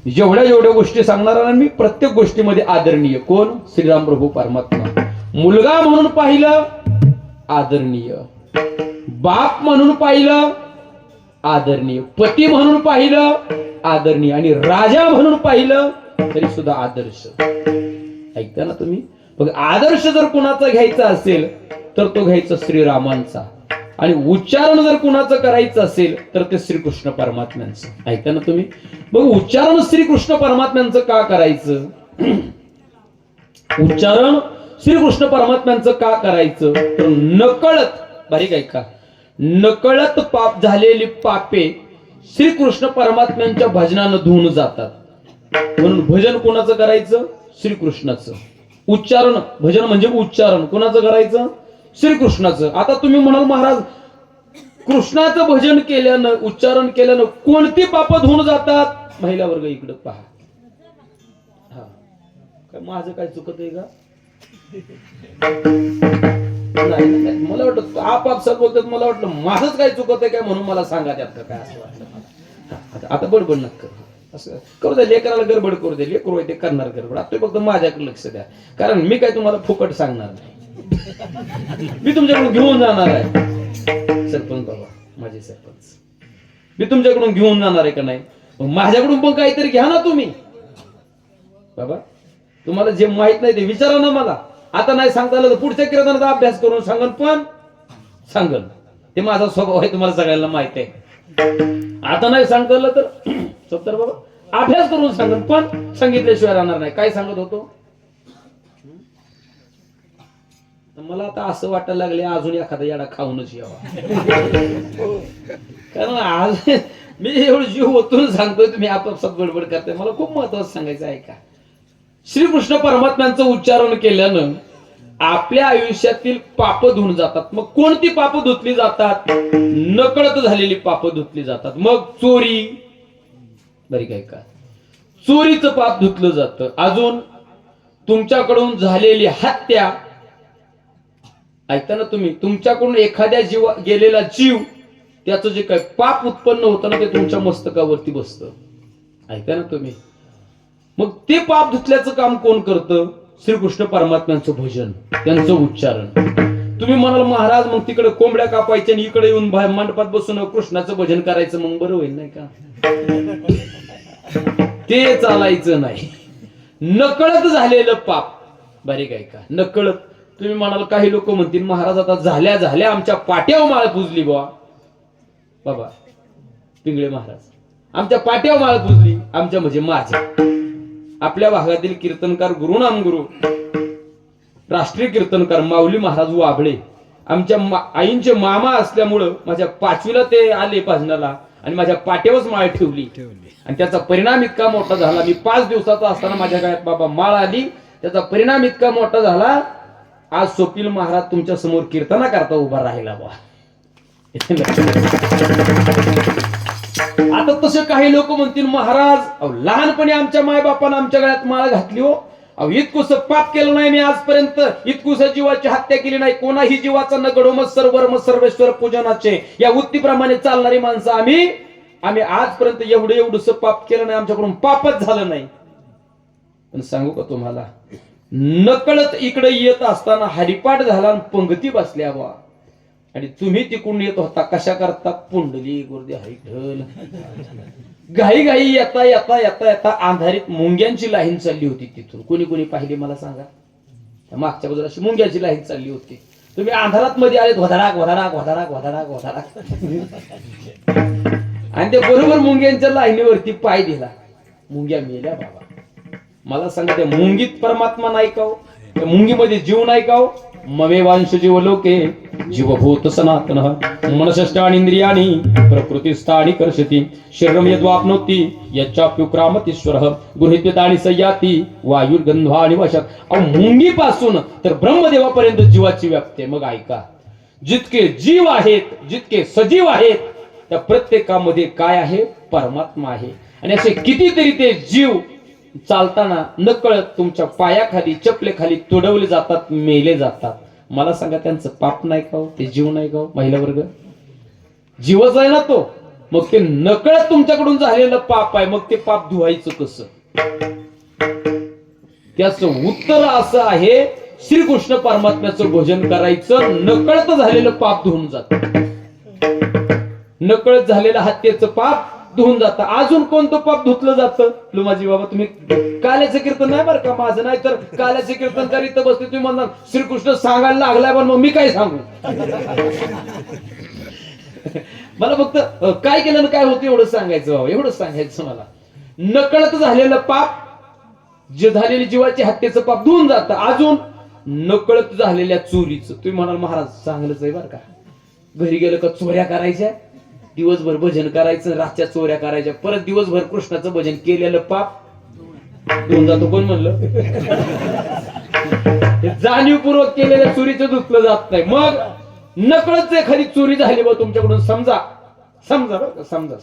जेवढ्या गोष्टी सांगणार आहे मी, प्रत्येक गोष्टीमध्ये आदरणीय कोण? श्रीराम प्रभू परमात्मा. मुलगा म्हणून पाहिलं आदरणीय, बाप म्हणून पाहिलं आदरणीय, पती म्हणून पाहिलं आदरणीय, आणि राजा म्हणून पाहिलं तरी सुद्धा आदर्श. ऐकता ना तुम्ही? बघ, आदर्श जर कुणाचा घ्यायचा असेल तर तो घ्यायचा श्रीरामांचा, आणि उच्चारण जर कुणाचं करायचं असेल तर ते श्रीकृष्ण परमात्म्यांचं. ऐकता ना तुम्ही? बघ, उच्चारण श्रीकृष्ण परमात्म्यांचं का करायचं? उच्चारण श्रीकृष्ण परमात्म्यांचं का करायचं? तर नकळत, बारीक ऐका, नकळत पाप झालेली पापे श्रीकृष्ण परमात्म्यांच्या भजनानं धुवून जातात. म्हणून भजन कोणाचं करायचं? श्रीकृष्णाचं. उच्चारण, भजन म्हणजे उच्चारण कोणाचं करायचं? श्रीकृष्णाचं. आता तुम्ही म्हणाल महाराज, कृष्णाचं भजन केल्यानं, उच्चारण केल्यानं कोणती पाप धुवून जातात? महिला वर्ग इकडे पहा. हा, काय माझं काय चुकत आहे का? नाही, मला वाटतं आपापसात बोलतात, मला वाटलं माझंच काय चुकत आहे काय म्हणून मला सांगा त्यात काय, असं वाटलं मला. आता बडबड नका असं करू द्या, लेकराला गडबड करू दे, लेकरू ते करणार गडबड. आता फक्त माझ्याकडे लक्ष द्या, कारण मी काय तुम्हाला फुकट सांगणार नाही. मी तुमच्याकडून घेऊन जाणार आहे. सरपंच बाबा, माझे सरपंच, मी तुमच्याकडून घेऊन जाणार आहे का नाही? माझ्याकडून पण काहीतरी घ्या ना तुम्ही. बाबा, तुम्हाला जे माहित नाही ते विचारा ना मला. आता नाही सांगता आलं तर पुढच्या कीर्तनाचा अभ्यास करून सांगन, पण सांगन. ते माझा स्वभाव आहे, तुम्हाला सगळ्यांना माहित आहे. आता नाही सांगता आलं तर सत्तर बाबा अभ्यास करून सांगन, पण सांगितल्याशिवाय राहणार नाही. काय सांगत होतो? मला आता असं वाटायला लागले अजून एखादा याडा खाऊनच यावा. कारण आज मी एवढं जीव ओतून सांगतोय, तुम्ही आपापसात बडबड करताय. मला खूप महत्वाचं सांगायचं आहे का, श्रीकृष्ण परमात्म्यांचं उच्चारण केल्यानं आपल्या आयुष्यातील पाप धुवून जातात. मग कोणती पाप धुतली जातात? नकळत झालेली पाप धुतली जातात. मग चोरी, बरी काय का, चोरीचं पाप धुतलं जातं. अजून तुमच्याकडून झालेली हत्या, ऐकता ना तुम्ही, तुमच्याकडून एखाद्या जीव गेलेला जीव, त्याचं जे काय पाप उत्पन्न होतं ना ते तुमच्या मस्तकावरती बसतं. ऐकता ना तुम्ही? मग ते पाप धुतल्याचं काम कोण करतं? श्रीकृष्ण परमात्म्यांचं भजन, त्यांचं उच्चारण. तुम्ही म्हणाल महाराज मग तिकडे कोंबड्या कापायच्या आणि इकडे येऊन मंडपात बसून कृष्णाचं भजन करायचं, मग बरं होईल नाही का? ते चालायचं नाही. नकळत झालेलं पाप, बारीक आहे का, नकळत. तुम्ही म्हणाल काही लोक म्हणतील महाराज आता झाल्या झाल्या आमच्या पाट्यावर माळ पुजली बुवा. बाबा पिंगळे महाराज, आमच्या पाट्यावर माळ पुजली, आमच्या म्हणजे माझ्या. आपल्या भागातील कीर्तनकार गुरुनाम गुरु राष्ट्रीय कीर्तनकार माऊली महाराज वाबळे आमच्या आईंचे मामा असल्यामुळं माझ्या 5वीला ते आले भजनाला आणि माझ्या पाट्यावरच माळ ठेवली. आणि त्याचा परिणाम इतका मोठा झाला, मी 5 दिवसाचा असताना माझ्या गळ्यात बाबा माळ आली. त्याचा परिणाम इतका मोठा झाला, आज सोपील महाराज तुमच्या समोर कीर्तना करता उभा राहिला बा. आता तसे काही लोक म्हणतील महाराज लहानपणी आमच्या मायबापानं आमच्या गळ्यात माळ घातली हो, इतकुस पाप केलं नाही मी आजपर्यंत, इतकुस जीवाची हत्या केली नाही, कोणाही जीवाचा न घडो मत सर्व सर्वेश्वर पूजनाचे, या वृत्तीप्रमाणे चालणारी माणसं आम्ही आजपर्यंत एवढंसं पाप केलं नाही, आमच्याकडून पापच झालं नाही. पण सांगू का तुम्हाला, नकळत इकडे येत असताना हरिपाठ झाला आणि पंगती बसल्या बा, आणि तुम्ही तिकडून येत होता कशा करता? पुंडली गुरुदे हरिढल. घाई घाई येता येता येता येता अंधारीत मुंग्यांची लाईन चालली होती. तिथून कोणी कोणी पाहिली मला सांगा? मागच्या बाजूला अशी मुंग्यांची लाईन चालली होती. तुम्ही अंधारात मध्ये आले, वधाराक वधाराक वधाराक वधाराक वधाराक, आणि ते बरोबर मुंग्यांच्या लाईनीवरती पाय दिला. मुंग्या मेल्या बाबा. मला सांगा, त्या मुंगीत परमात्मा नाही का हो? त्या मुंगीमध्ये जीव नाही का हो? ममेवांश जीव लोके जीवभूत सनातन मनसष्टानि इंद्रियाणि प्रकृतिस्थानि कर्षति शरीरम यद्वाप्नोति यच्चाप्युक्रामतीश्वरः गृहीत्वतानि संयाति वायुर्गंध्वानि वशात. मुंगी पासून तर ब्रह्मदेवापर्यंत जीवाची व्याप्ती आहे. मग ऐका, जितके जीव आहेत, जितके सजीव आहेत, त्या प्रत्येकामध्ये काय आहे? परमात्मा आहे. आणि असे कितीतरी ते जीव चालताना नकळत तुमच्या पायाखाली चपलेखाली तुडवले जातात, मेले जातात. मला सांगा, त्यांचं पाप नाही का हो? ते जीव नाही का हो? महिला वर्ग जीवच आहे ना तो. मग ते नकळत तुमच्याकडून झालेलं पाप आहे, मग ते पाप धुवायचं कसं? त्याचं उत्तर असं आहे, श्रीकृष्ण परमात्म्याचं भजन करायचं, नकळत झालेलं पाप धुवून जातं. नकळत झालेलं हत्येचं पाप धुवून जातं. अजून कोणतं पाप धुतलं जातं? माझी बाबा तुम्ही काल्याचं कीर्तन नाही बरं का माझं, नाही तर काल्याचं कीर्तन करीत बसते तुम्ही म्हणणार श्रीकृष्ण सांगायला लागलाय, पण मग मी काय सांगू? मला फक्त काय केलं ना काय होतं एवढं सांगायचं बाबा, एवढं सांगायचं मला. नकळत झालेलं पाप, जे झालेली जीवाची हत्येचं पाप धुवून जातं. अजून नकळत झालेल्या चोरीचं, तुम्ही म्हणाल महाराज चांगलंच आहे बरं का, घरी गेलं का चोऱ्या करायच्या, दिवसभर भजन करायचं, रातच्या चोऱ्या करायच्या, परत दिवसभर कृष्णाचं भजन केलेलं पाप धुवून जातो. कोण म्हणलं? जाणीवपूर्वक केलेल्या चोरीचं धुतलं जात नाही. मग नकळत एखादी चोरी झाली बा तुमच्याकडून, समजा बरं का, समजा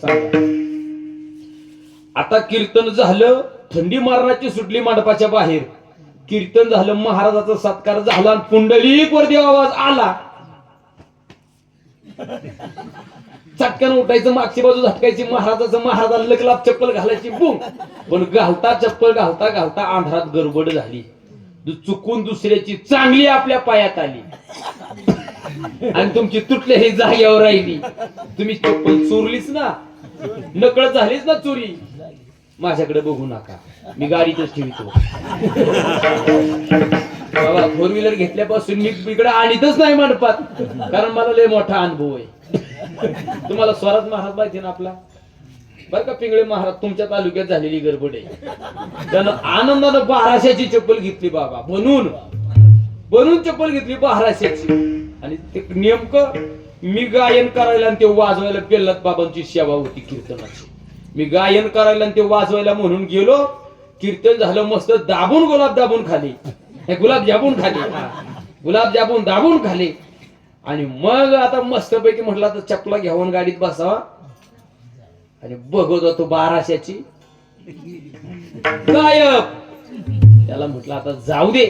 आता कीर्तन झालं, थंडी मारणाची सुटली मंडपाच्या बाहेर, कीर्तन झालं, महाराजाचा सत्कार झाला, पुंडलिक वरती आवाज आला, चटकन उठायचं, मागची बाजू झटकायची, महाराजाला लकलाप चप्पल घालायची, बुंग. पण चप्पल घालता अंधारात गडबड झाली, चुकून दुसऱ्याची चांगली आपल्या पायात आली आणि तुमची तुटल्याही जागेवर राहिली. तुम्ही चप्पल चोरलीच ना, नकळत झालीच ना चोरी. माझ्याकडे बघू नका, मी गाडीतच ठेवतो बाबा. 4 व्हीलर घेतल्यापासून मी इकडे आणतच नाही मंडपात, कारण मला लय मोठा अनुभव आहे. तुम्हाला स्वराज महाराज माहिती ना आपला, बरं का, पिंगळे महाराज तुमच्या तालुक्यात झालेली गडबड आहे. त्यानं आनंदानं 1200ची चप्पल घेतली बाबा, बनून चप्पल घेतली 1200ची. आणि ते नेमकं मी गायन करायला आणि ते वाजवायला, पेल्लात बाबांची सेवा होती कीर्तनाची, मी गायन करायला आणि ते वाजवायला म्हणून गेलो. कीर्तन झालं, मस्त दाबून गुलाबजामुन खाली. आणि मग आता मस्तपैकी म्हटलं तर चपला घेऊन गाडीत बसावा, आणि बघत होतो 1200ची गायब. त्याला म्हटलं आता जाऊ दे,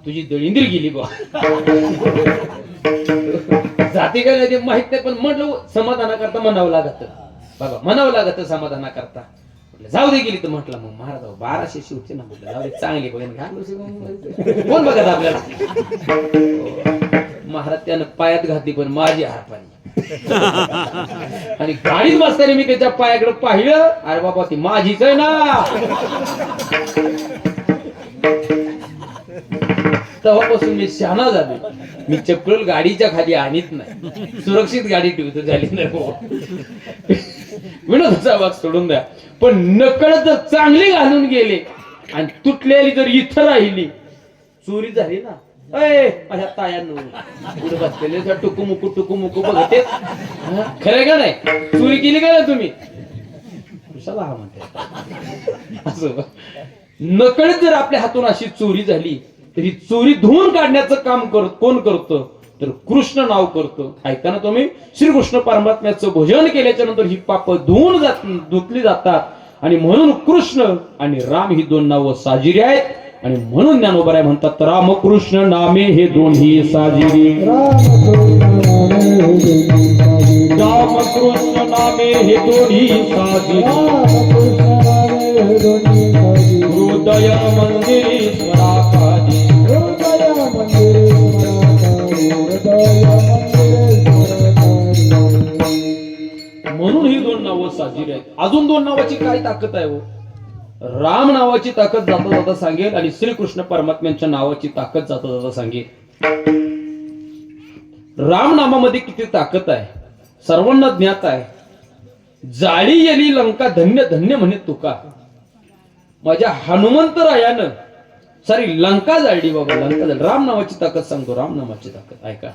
तुझी दळिंद्री गेली बा, जाते का नाही ते माहित नाही, पण म्हटलं समाधानाकरता म्हणावं लागत बाबा, म्हणावं लागत समाधानाकरता. म्हटलं जाऊ दे गेली तर म्हटलं मग महाराज 1200ची होती ना, म्हटलं जाऊ दे चांगली बघेन, कोण बघत आपल्याला. महाराज त्यानं पायात घातली, पण माझी हारपाणी. आणि गाडीत बसताना मी त्याच्या पायाकडे पाहिलं, अरे बाबा ती माझीच आहे ना. तेव्हापासून मी शहाणा झालो, मी चप्पल गाडीच्या खाली आणत नाही, सुरक्षित गाडी ठेवतो, झाली नाही. विनोदाचा भाग सोडून द्या, पण नकळत जर चांगली घालून गेले आणि तुटलेली जर इथं राहिली, चोरी झाली ना. माझ्या तायांनो पुढे बसलेले टुकू बघते, खरं का नाही? चोरी केली का ना तुम्ही? कशाला हा म्हणते असं? नकळत जर आपल्या हातून अशी चोरी झाली, तर ही चोरी धुवून काढण्याचं काम कोण करतं? तर कृष्ण नाव करतं. ऐका ना तुम्ही, श्रीकृष्ण परमात्म्याचं भजन केल्याच्या नंतर ही पाप धुतली जातात. आणि म्हणून कृष्ण आणि राम ही 2 नावं साजिरी आहेत. आणि म्हणून ज्ञानोबराय म्हणतात, रामकृष्ण नामे हे दोन्ही साजिरी. रामकृष्ण नामे हे दोन्ही साजिरी. हृदय मंदिरेश्वराकादी. म्हणून ही 2 नावं साजिरी आहेत. अजून 2 नावाची काय ताकद आहे हो? राम नावाची ताकद जाता जाता सांगेल, आणि श्रीकृष्ण परमात्म्यांच्या नावाची ताकद जाता जाता सांगेल. राम नामामध्ये किती ताकद आहे सर्वांना ज्ञात आहे. जाळी येली लंका धन्य धन्य म्हणे तुका. माझ्या हनुमंतरायानं सारी लंका जाळली बाबा, लंका जाळली. राम नावाची ताकद सांगतो, राम नामाची ताकद ऐका.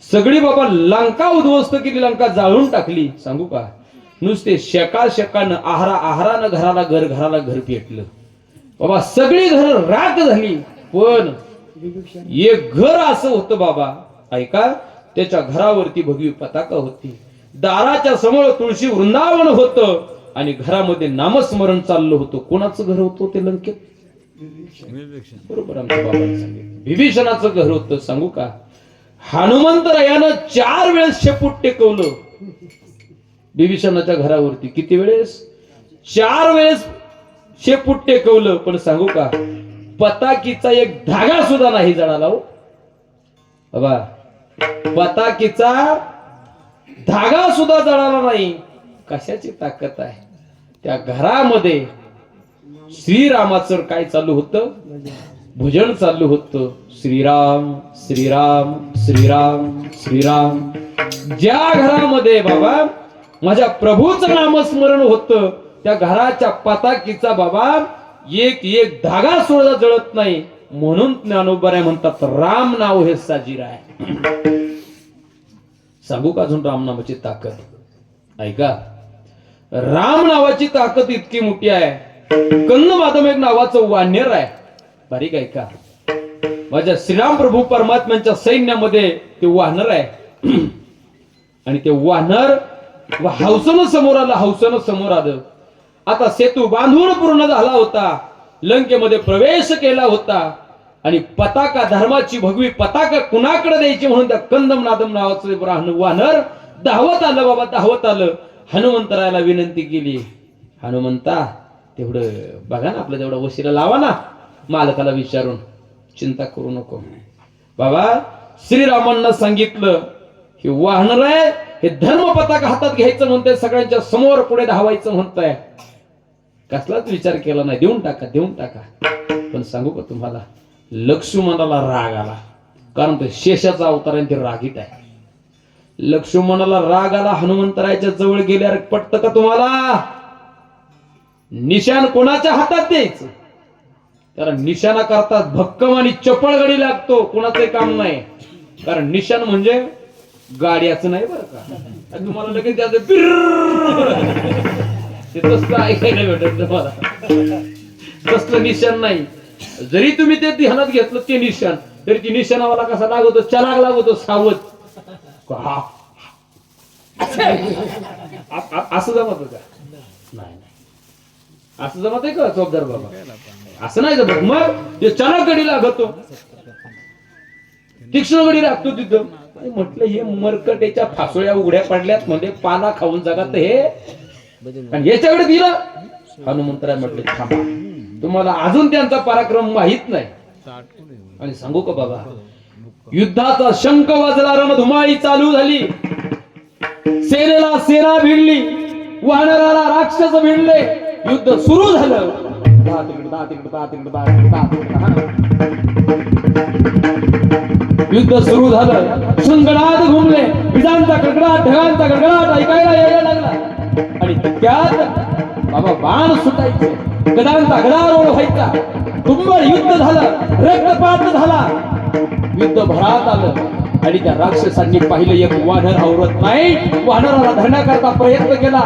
सगळी बाबा लंका उद्ध्वस्त केली, लंका जाळून टाकली. सांगू का? नुसते शेकानं आहारानं घराला घर पेटलं बाबा. सगळी घर राख झाली, पण एक घर असं होतं बाबा, ऐका, त्याच्या घरावरती भगवी पताका होती. दाराच्या समोर तुळशी वृंदावन होतं, आणि घरामध्ये नामस्मरण चाललं होतं. कोणाचं घर होतं ते लंकेत? बरोबर आमच्या बाबांनी सांगितलं, विभीषणाचं घर होतं. सांगू का? हनुमंतरायानं 4 वेळेस शेपूट टेकवलं. बिभीषणाच्या घरावरती किती वेळेस? 4 वेळेस शेपूट टेकवलं, पण सांगू का पताकीचा एक धागा सुद्धा नाही जळाला हो बाबा, पताकीचा धागा सुद्धा जळाला नाही. कशाची ताकद आहे? त्या घरामध्ये श्रीरामाचं काय चालू होतं? भजन चालू होतं. श्रीराम श्रीराम श्रीराम श्रीराम. ज्या घरामध्ये बाबा माझ्या प्रभूचं नामस्मरण होतं त्या घराच्या पताकीचा बाबा एक धागा सुद्धा जळत नाही. म्हणून ज्ञानोबराय म्हणतात राम नाव हे साजीर आहे. सांगू का अजून राम नामाची ताकद? ऐका, राम नावाची ताकद इतकी मोठी आहे. कंदमादम एक नावाचं वानर आहे, बारीक ऐका. माझ्या श्रीराम प्रभू परमात्म्यांच्या सैन्यामध्ये ते वानर आहे. आणि ते वानर हौसनं समोर आलं, हौसनं समोर आलं. आता सेतू बांधून पूर्ण झाला होता, लंकेमध्ये प्रवेश केला होता आणि पताका, धर्माची भगवी पताका कुणाकडे द्यायची म्हणून त्या कंदम नादम नावाचं वानर धावत आलं बाबा, धावत आलं. हनुमंतरायाला विनंती केली, हनुमंता तेवढं बघा ना, आपलं तेवढं वशिला लावा ना, मालकाला विचारून, चिंता करू नको. बाबा श्रीरामांना सांगितलं हे वानर आहे, हे धर्म पताका हातात घ्यायचं म्हणतंय, सगळ्यांच्या समोर पुढे धावायचं म्हणताय. कसलाच विचार केला नाही, देऊन टाका देऊन टाका. पण सांगू का तुम्हाला, लक्ष्मणाला राग आला, कारण तो शेषाचा अवतार आहे, ते रागीट आहे. लक्ष्मणाला राग आला. हनुमंतरायाच्या जवळ गेल्यावर पटतं का तुम्हाला? निशाण कोणाच्या हातात द्यायचं? कारण निशाणा करतात भक्कम आणि चपळ गडी लागतो, कोणाचंही काम नाही. कारण निशाण म्हणजे गाड्याचं नाही बरं का, तुम्हाला लगेच त्याचं ते तसलं ऐकायला भेटत तुम्हाला. तसलं निशाण नाही. जरी तुम्ही ते ध्यानात घेतलं ते निशाण, तरी ती निशाणावाला कसा लागतो? चलाक लागतो, सावध. असं जमत का? नाही, असं जमत आहे का चौकदार बाबा? असं नाही जमत. मग ते चलाक गडी लागतो, तीक्ष्ण गडी लागतो तिथं. म्हटलं हे मरकटेच्या फासोळ्या उघड्या पडल्यात म्हणजे पाला खाऊन जगात हे, आणि याच्याकडे दिलं. हनुमंतराय म्हटले थांबा, तुम्हाला अजून त्यांचा पराक्रम माहित नाही. आणि सांगू का बाबा, युद्धाचा शंख वाजला, रणधुमाळी चालू झाली. सेनेला सेना भिडली, वानराला राक्षस भिडले, युद्ध सुरू झालं. युद्ध सुरू झालं, शंखनाद घुमले, विजांचा कडकडाट, ढगांचा गडगडाट ऐकायला यायला लागला. आणि त्यात बाबा बाण सुटायचे, गदांचा गदारोळ व्हायचा, तुंबळ युद्ध झालं, रक्तपात झाला, युद्ध भरात आलं. आणि त्या राक्षसांनी पाहिलं एक वानर आवरत नाही, वानराला धरण्याकरता प्रयत्न केला.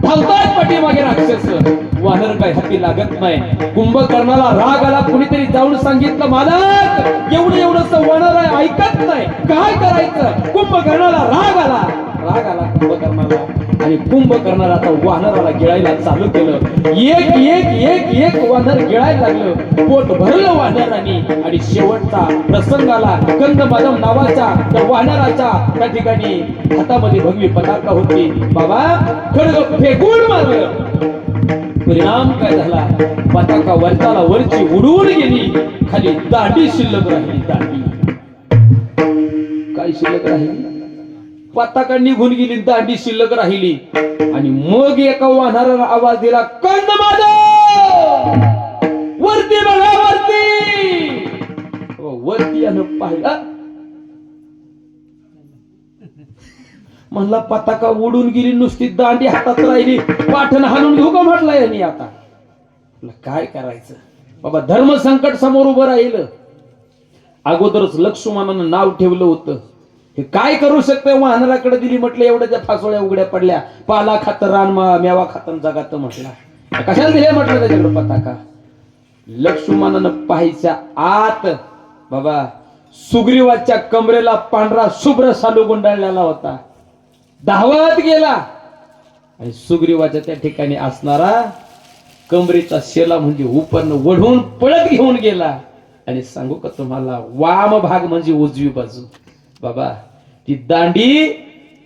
धावतात पाठीमागे राक्षस, वानर काय हाती लागत नाही. कुंभकर्णाला राग आला, कुणीतरी जाऊन सांगितलं मालक एवढं एवढंच वानर आहे, ऐकत नाही, काय करायचं? कुंभकर्णाला राग आला कुंभकर्णाला, आणि कुंभकर्णाला आता वानराला गिळायला चालू केलं. एक एक एक एक वानर गिळायला लागलं, पोट भरलं वानरांनी. आणि शेवटचा प्रसंग आला. कंदमादम नावाच्या त्या वानराच्या त्या ठिकाणी हातामध्ये भगवी पताका होती. बाबा खडग फेकून मारलं, परिणाम काय झाला? पताका वरच्याला वरची उडून गेली, खाली दांडी शिल्लक राहिली. दांडी काय शिल्लक राहिली? पताका निघून गेली, दांडी शिल्लक राहिली. आणि मग एका वानराला आवाज दिला, कंदमादम वरती बघा, वरती. वरती यानं पाहिला, म्हणला पताका उडून गेली, नुसती दांडी हातात राहिली, पाठण हाणून घेऊ का म्हटलं यांनी. आता काय करायचं बाबा? धर्म संकट समोर उभं राहिलं. अगोदरच लक्ष्मणानं नाव ठेवलं होतं, हे काय करू शकतंय? वानराकडे दिली म्हटलं, एवढ्या त्या फासोळ्या उघड्या पडल्या, पाला खात रान मेवा खातं जगात म्हटलं, कशाला दिले म्हटलं त्याच्याकडे पताका? लक्ष्मणानं पाहायच्या आत बाबा सुग्रीवाच्या कमरेला पांढरा शुभ्र शालू गुंडाळलेला होता. धावत गेला आणि सुग्रीवाच्या त्या ठिकाणी असणारा कमरेचा शेला म्हणजे उपरनं वढून पळत घेऊन गेला. आणि सांगू का तुम्हाला, वाम भाग म्हणजे उजवी बाजू. बाबा ती दांडी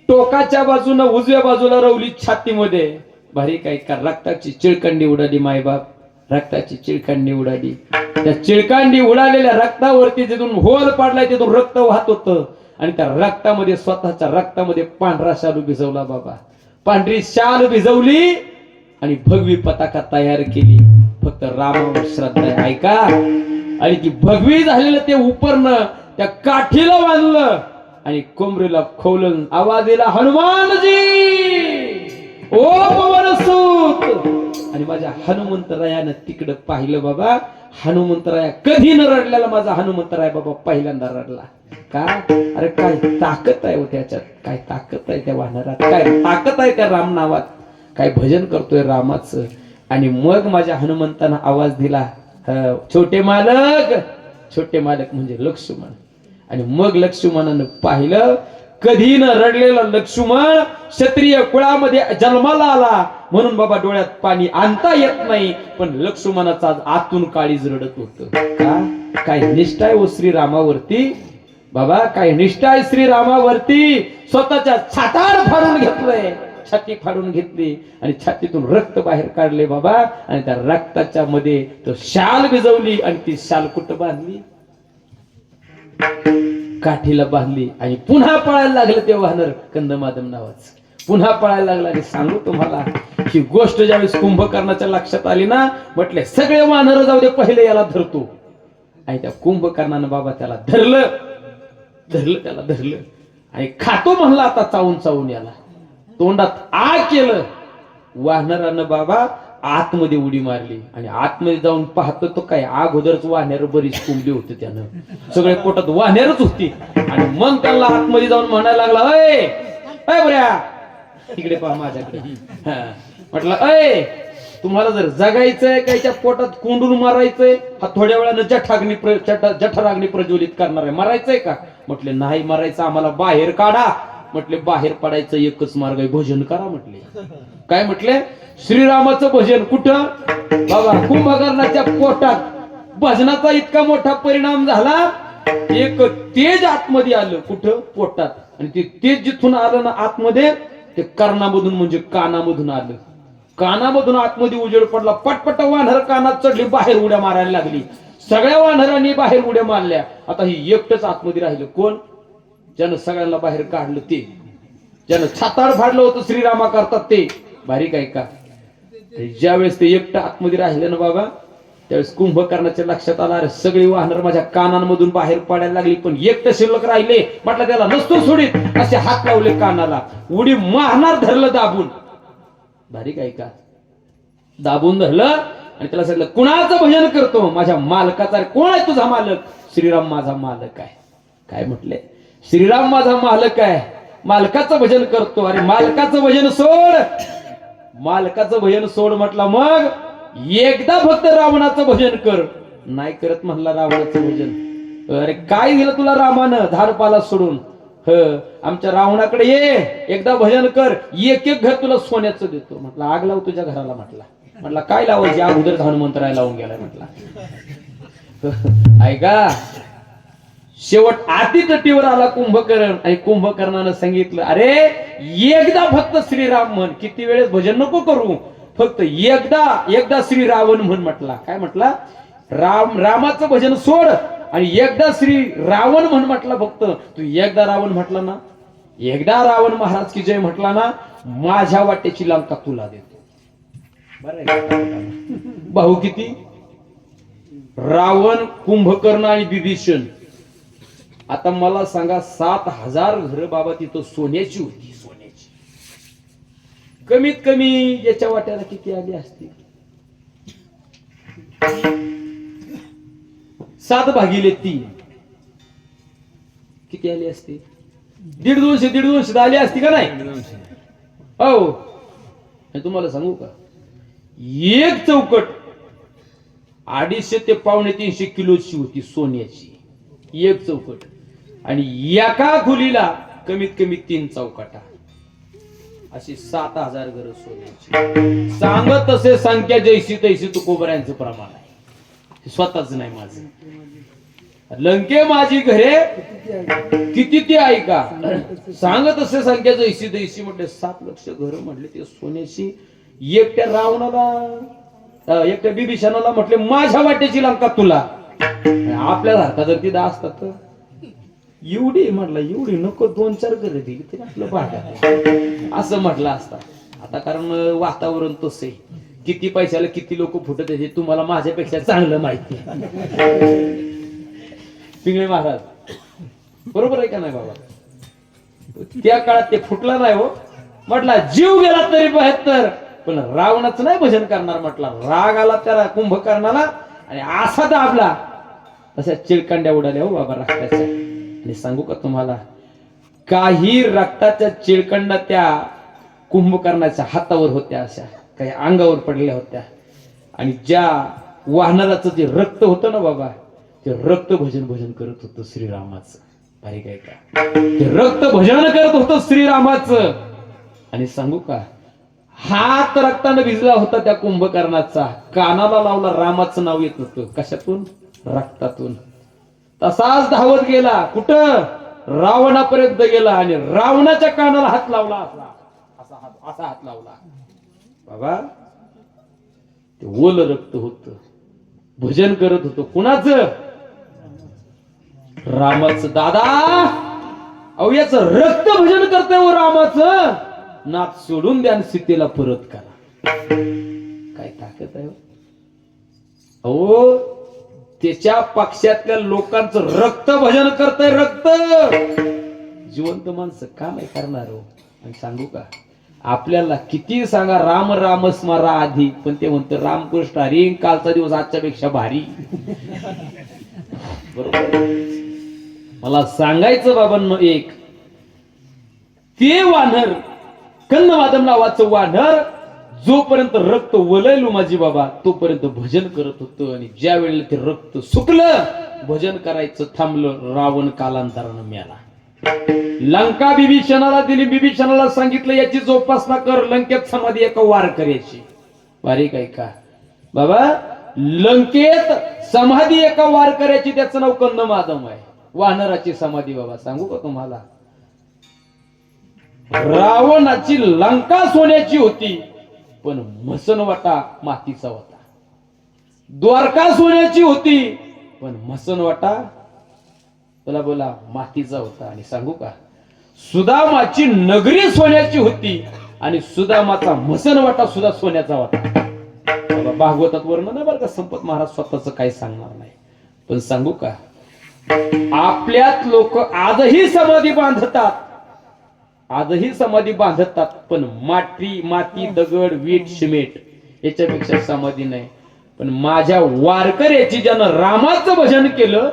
टोकाच्या बाजूनं उजव्या बाजूला रवली छातीमध्ये भारी काय का रक्ताची चिळकंडी उडाली मायबाप, रक्ताची चिळकंडी उडाली. त्या चिळकंडी उडालेल्या रक्तावरती जिथून होल पाडलाय तिथून रक्त वाहत होतं आणि त्या रक्तामध्ये स्वतःच्या रक्तामध्ये पांढरा शालू भिजवला बाबा, पांढरी शाल भिजवली आणि भगवी पताका तयार केली. फक्त रामावर श्रद्धा आहे ऐका. आणि ती भगवी झालेलं ते उपरनं त्या काठीला बांधलं आणि कोंबरीला खोलून आवाज दिला, हनुमानजी ओ पवनसूत. आणि माझ्या हनुमंतरायानं तिकडं पाहिलं बाबा. हनुमंतराया कधी न रडलेला माझा हनुमंतराय बाबा पहिल्यांदा रडला. का? अरे काय ताकद आहे त्याच्यात, काय ताकद आहे त्या वानरात, काय ताकद आहे त्या राम नावात, काय भजन करतोय रामाचं. आणि मग माझ्या हनुमंतानं आवाज दिला, छोटे मालक. छोटे मालक म्हणजे लक्ष्मण. आणि मग लक्ष्मणानं पाहिलं, कधी न रडलेला लक्ष्मण क्षत्रिय कुळामध्ये जन्माला आला म्हणून बाबा डोळ्यात पाणी आणता येत नाही, पण लक्ष्मणाचा आतून काळीज रडत होत. का? काय निष्ठा आहे श्रीरामावरती बाबा, काय निष्ठा आहे श्रीरामावरती. स्वतःच्या छातार फाडून घेतलंय, छाती फाडून घेतली आणि छातीतून रक्त बाहेर काढले बाबा. आणि त्या रक्ताच्या मध्ये तो शाल भिजवली आणि ती शाल कुठं बांधली, काठीला बांधली आणि पुन्हा पळायला लागलं ते वानर कंदमादम नावाचं. पुन्हा पळायला लागला. आणि सांगू तुम्हाला ही गोष्ट ज्यावेळेस कुंभकर्णाच्या लक्षात आली ना, म्हटले सगळे वानर जाऊ दे, पहिले याला धरतो. आणि त्या कुंभकर्णानं बाबा त्याला धरलं त्याला धरलं आणि खातो म्हणला आता चावून चावून याला. तोंडात आग केलं. वानरानं बाबा आतमध्ये उडी मारली आणि आतमध्ये जाऊन पाहतो तो काय अगोदरच वाहनेर बरीच कुंबली होती, त्यानं सगळे पोटात वाहनेरच होती. आणि मग त्याला आतमध्ये जाऊन म्हणायला लागला, अय बऱ्या इकडे पहा माझ्याकडे. म्हटलं, अय तुम्हाला जर जगायचंय कायच्या पोटात कोंडून मारायचंय, हा थोड्या वेळानं जठराग्नी प्रज्वलित करणार आहे, मारायचंय का? म्हटले नाही मारायचं, आम्हाला बाहेर काढा. म्हटले बाहेर पडायचं एकच मार्ग आहे, भजन करा. म्हटले काय? म्हटले श्रीरामाचं भजन. कुठं बाबा? कुंभकर्णाच्या पोटात. भजनाचा इतका मोठा परिणाम झाला, एक तेज आतमध्ये आलं. कुठं? पोटात. आणि ते तेज जिथून आलं ना आतमध्ये, ते कर्णामधून म्हणजे कानामधून आलं. कानामधून आतमध्ये उजेड पडला. पटपट वानर कानात चढली, बाहेर उड्या मारायला लागली. सगळ्या वानरांनी बाहेर उड्या मारल्या. आता ही एकटच आतमध्ये राहिलं. कोण? ज्यानं सगळ्यांना बाहेर काढलं ते, ज्यानं छाताड फाडलं होतं श्रीरामा करतात ते. बारीक आहे का? ज्यावेळेस ते एकटं आतमध्ये राहिलं ना बाबा, त्यावेळेस कुंभकर्णाच्या लक्षात आला, अरे सगळी वाहनर माझ्या कानांमधून बाहेर पडायला लागली, पण एकटं शिल्लक राहिले. म्हटलं त्याला नसतो सोडीत. असे हात लावले कानाला, उडी मारणार धरलं दाबून. बारीक आहे का? दाबून धरलं आणि त्याला सांगितलं, कुणाचं भजन करतो? माझ्या मालकाचा. कोण आहे तुझा मालक? श्रीराम माझा मालक आहे. काय म्हटले? श्रीराम माझा मालक आहे, मालकाचं भजन करतो. अरे मालकाचं भजन सोड, मालकाचं भजन सोड म्हटलं. मग एकदा फक्त रावणाचं भजन कर. नाही करत म्हणला रावणाचं भजन. अरे काय दिलं तुला रामानं धारपाला सोडून? आमच्या रावणाकडे ये, एकदा भजन कर, एक एक घर तुला सोन्याचं देतो. म्हटलं आग लाव तुझ्या घराला. म्हटलं काय लावायची? अगोदर हनुमंतराय लावून गेलाय. म्हटलं ऐका, शेवट आतीतटीवर आला कुंभकर्ण. आणि कुंभकर्णानं सांगितलं, अरे एकदा फक्त श्रीराम म्हण, किती वेळेस भजन नको करू, फक्त एकदा श्री रावण म्हण. म्हटला काय? म्हटला रामाचं भजन सोड आणि एकदा श्री रावण म्हण. म्हटला फक्त तू एकदा रावण म्हटला ना, एकदा रावण महाराज की जय म्हटला ना, माझ्या वाटेची लंका तुला देतो. बरं भाऊ किती? रावण, कुंभकर्ण आणि विभीषण. आता मला सांगा, 7,000 घर बाबा तिथं सोन्याची होती. सोन्याची कमीत कमी याच्या वाट्याला किती आली असती? 7/3 किती आली असती? 150-150 आली असती का नाही? हो. तुम्हाला सांगू का, एक चौकट 250 ते 250 किलोची होती सोन्याची, एक चौकट. आणि एका खोलीला कमीत कमी 3 चौकटा. अशी 7,000 घर सोन्याची. सांगत तसे संख्या जैसी तैसी तुकोबऱ्यांचं प्रमाण आहे, स्वतःच नाही माझं. लंके माझी घरे किती ती ऐका सांगत असे संख्याचं ऐशी दैशी म्हटले 7 लक्ष घर म्हटले ते सोन्याची. एकट्या रावणाला एकट्या बिभीषणाला म्हटले माझ्या वाट्याची लंका तुला. आपल्यासारखा जर ती असतात तर एवढी म्हटलं एवढी नको 2-4 घरं दिली तरी आपलं भागात असं म्हटलं असता. आता कारण वातावरण तसं आहे. किती पैशाला किती लोक फुटत येते तुम्हाला माझ्यापेक्षा चांगलं माहिती आहे. पिंगळे महाराज बरोबर आहे का नाही बाबा. त्या काळात ते फुटला नाही हो. म्हटला जीव गेला तरी 72 पण रावणाचं नाही भजन करणार. म्हटला राग आला त्याला कुंभकर्णाला आणि असा दाबला तशा चिळकांड्या उडाल्या हो बाबा रक्ताच्या. आणि सांगू का तुम्हाला काही रक्ताच्या चिळकांड्या त्या कुंभकर्णाच्या हातावर होत्या, अशा काही अंगावर पडलेल्या होत्या. आणि ज्या वानराचं जे रक्त होतं ना बाबा ते रक्त भजन करत होतं श्रीरामाचं. भारी काय का ते रक्त भजन करत होतं श्रीरामाचं. आणि सांगू का हात रक्ताने भिजला होता त्या कुंभकर्णाचा. कानाला लावला रामाचं नाव येत होतं. कशातून? रक्तातून. तसाच धावत गेला कुठं? रावणापर्यंत गेला आणि रावणाच्या कानाला हात लावला. असा हात लावला बाबा. ते ओल रक्त होत. भजन करत होतो कुणाचं? रामाचं. दादा अहो याचं रक्त भजन करतोय हो रामाचं. नाथ सोडून द्या सीतेला परत करा. काय ताकद आहे अहो. त्याच्या पक्षातल्या लोकांचं रक्त भजन करतंय. रक्त जिवंत माणसं का नाही करणार हो. आणि सांगू का आपल्याला किती सांगा राम राम स्मरा आधी पण ते म्हणतं रामकृष्ण हरी कालचा दिवस आजच्या पेक्षा भारी. बरोबर. मला सांगायचं बाबांनो एक ते वानर कन्नवादम नावाचं वानर जोपर्यंत रक्त वलयलो माझी बाबा तोपर्यंत भजन करत होतं. आणि ज्या वेळेला ते रक्त सुकलं भजन करायचं थांबलं रावण कालांतरानं मेला. लंका बिभीषणाला दिली. बिभीषणाला सांगितलं याची जोपासना कर. लंकेत समाधी एका वारकऱ्याची. वारी काय का बाबा लंकेत समाधी एका वारकऱ्याची. त्याचं नाव कन्नमादम आहे. वानराची समाधी बाबा. सांगू का तुम्हाला रावणाची लंका सोन्याची होती पण मसनवाटा मातीचा होता. द्वारका सोन्याची होती पण मसनवाटा तुला बोला मातीचा होता. आणि सांगू का सुदामाची नगरी सोन्याची होती आणि सुदामाचा मसनवाटा सुद्धा सोन्याचा होता. भागवतात वर्णन नाही बरं का. संपत महाराज स्वतःच काही सांगणार नाही पण सांगू का आपल्यात लोक आजही समाधी बांधतात. आजही समाधी बांधतात पण माती दगड वीट सिमेंट याच्यापेक्षा समाधी नाही. पण माझ्या वारकऱ्याची ज्यानं रामाचं भजन केलं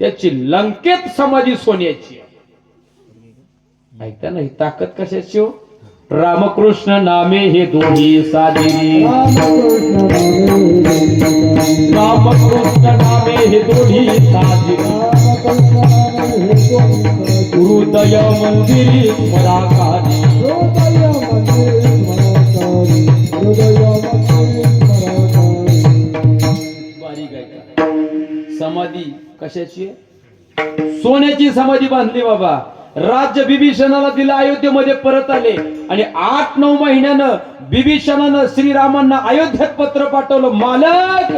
त्याची लंकेत समाधी सोन्याची. ऐकता ना ही ताकद कशाची हो. रामकृष्ण नामे हे दोन्ही साजिरी. रामकृष्ण नामे हे दोन्ही साजिरी. हृदय मंदिरी मराकारी. समाधी कशाची? सोन्याची समाधी बांधली बाबा. राज्य बिभीषणाला दिलं. अयोध्येमध्ये परत आले आणि 8-9 महिन्यानं बिभीषणानं श्रीरामांना अयोध्येत पत्र पाठवलं मालक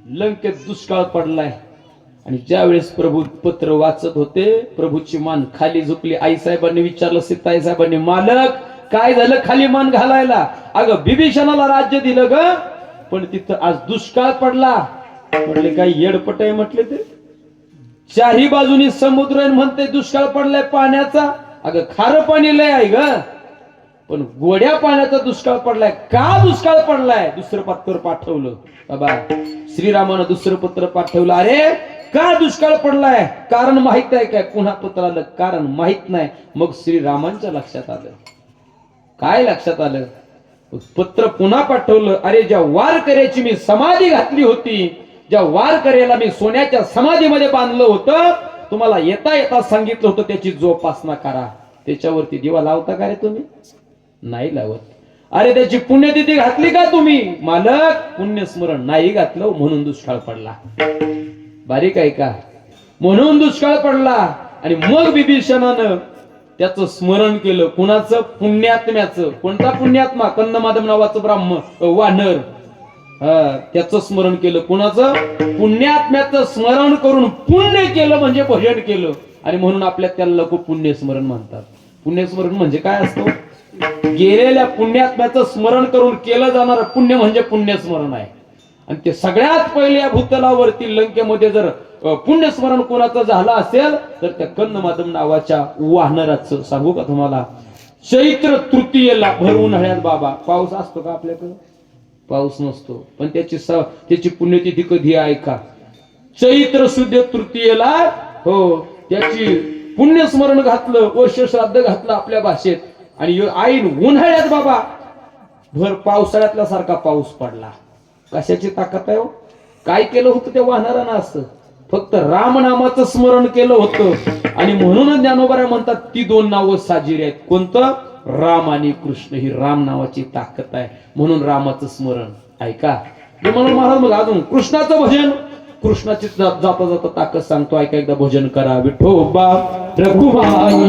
लंकेत दुष्काळ पडलाय. आणि ज्यावेळेस प्रभू पत्र वाचत होते प्रभूची मान खाली झुकली. आईसाहेबांनी विचारलं सीताई साहेबांनी मालक काय झालं खाली मान घालायला? अगं बिभीषणाला राज्य दिलं ग पण तिथं आज दुष्काळ पडला. म्हटले काय येडपट आहे म्हटले ते. चारही बाजूनी समुद्र म्हणते दुष्काळ पडलाय पाण्याचा. अगं खारं पाणी लय आहे ग पण गोड्या पाण्याचा दुष्काळ पडलाय. का दुष्काळ पडलाय? दुसरं पत्र पाठवलं बाबा. श्रीरामानं दुसरं पत्र पाठवलं. अरे का दुष्काळ पडलाय? कारण माहित आहे काय? पुन्हा पत्र आलं कारण माहित नाही. मग श्रीरामांच्या लक्षात आलं. काय लक्षात आलं? पत्र पुन्हा पाठवलं. अरे ज्या वारकऱ्याची मी समाधी घातली होती ज्या वारकऱ्याला मी सोन्याच्या समाधीमध्ये बांधलं होतं तुम्हाला येता येता सांगितलं होतं त्याची जोपासना करा. त्याच्यावरती दिवा लावता का रे तुम्ही? नाही लावत. अरे त्याची पुण्यतिथी घातली का तुम्ही? मालक पुण्यस्मरण नाही घातलं म्हणून दुष्काळ पडला. बारीक आहे का? म्हणून दुष्काळ पडला आणि मग विभीषणानं त्याचं स्मरण केलं. कुणाचं? पुण्यात्म्याचं. कोणता पुण्यात्मा? कंदमादम नावाचं वानर. त्याचं स्मरण केलं. कुणाचं? पुण्यात्म्याचं स्मरण करून पुण्य केलं म्हणजे भजन केलं. आणि म्हणून आपल्या त्याला लोक पुण्यस्मरण म्हणतात. पुण्यस्मरण म्हणजे काय असतं? गेलेल्या पुण्यात्म्याचं स्मरण करून केलं जाणार पुण्य म्हणजे पुण्यस्मरण आहे. आणि ते सगळ्यात पहिले या भूतलावरती लंकेमध्ये जर पुण्यस्मरण कोणाचं झालं असेल तर त्या कंदमादम नावाच्या वानराचं. सांगू का तुम्हाला? चैत्र तृतीयेला भर उन्हाळ्यात बाबा, पाऊस असतो का आपल्याकडं? पाऊस नसतो. पण त्याची पुण्यतिथी कधी आहे का? चैत्र शुद्ध तृतीयेला हो त्याची पुण्यस्मरण घातलं, वर्ष श्राद्ध घातलं आपल्या भाषेत. आणि ऐन उन्हाळ्यात बाबा भर पावसाळ्यातल्या सारखा पाऊस पडला. कशाची ताकद आहे हो? काय केलं होतं त्या वानरानं? असं फक्त रामनामाचं स्मरण केलं होतं. आणि म्हणूनच ज्ञानोबा म्हणतात ती दोन नावं साजिरी आहेत. कोणतं? राम आणि कृष्ण. ही राम नावाची ताकद आहे. म्हणून रामाचं स्मरण ऐका. म्हणून महाराज मग अजून कृष्णाचं भजन, कृष्णाची जाता जाता ताकद सांगतो. ऐका एकदा भजन करा. विठोबा रघुमाई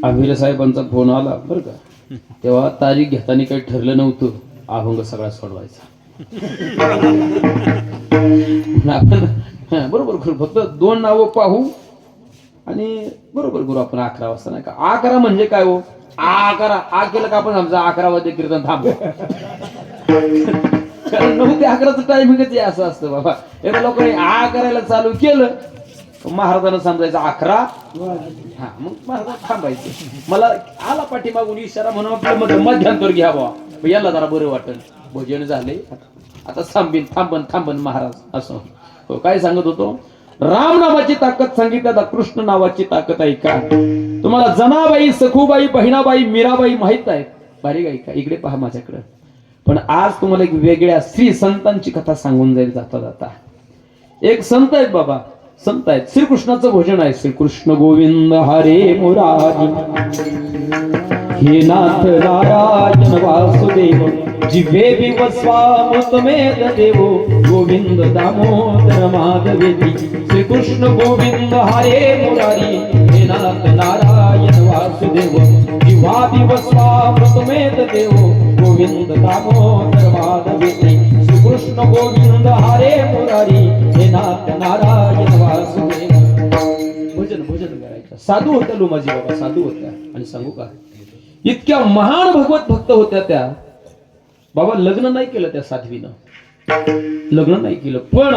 आमिर साहेबांचा फोन आला बरं का. तेव्हा तारीख घेताना काही ठरलं नव्हतं. अभंग सगळा सोडवायचा. आपण बरोबर करू. फक्त दोन नावं पाहू आणि बरोबर करू आपण 11 वाजता. नाही का? 11 म्हणजे काय हो? आ केलं का आपण समजा 11 वाजता कीर्तन थांबू. कारण 9 ते 11चं टायमिंगच असं असतं बाबा. एका लोकांनी आ करायला चालू केलं महाराजांना समजायचं 11. हा मग महाराज थांबायचं. मला आला पाठीमागून इशारा म्हणून आपलं मध्यांतर घ्या बाबा, याला जरा बरं वाटेल. भोजन झाले आता थांबन महाराज असं. हो काय सांगत होतो? राम नावाची ताकद सांगितलं. आता कृष्ण नावाची ताकद आहे का? तुम्हाला जनाबाई, सखूबाई, बहिणाबाई, मीराबाई माहित आहेत. बारीक आहे का? इकडे पहा माझ्याकडे. पण आज तुम्हाला एक वेगळ्या श्री संतांची कथा सांगून जाईल जाता जाता. एक संत आहेत बाबा, संत आहेत. श्रीकृष्णाचं भजन आहे. श्रीकृष्ण गोविंद हरे मुरारी, हे नाथ नारायण वासुदेव, जिवे विवस्वामृतमेद देव, गोविंद दामोदर माधवेती. श्रीकृष्ण गोविंद हरे मुरारी, हे नाथ नारायण वासुदेव, जिवा विवस्वामृतमेद देव, गोविंद दामोदर माधवेती. श्रीकृष्ण गोविंद हरे मुरारी, हे नाथ नारायण वासुदेव. भजन करायचं. साधू होत्या लोमाजी बाबा, साधू होत्या. आणि सांगू का, इतक्या महान भगवत भक्त होत्या त्या बाबा. लग्न नाही केलं त्या साध्वीनं, लग्न नाही केलं. पण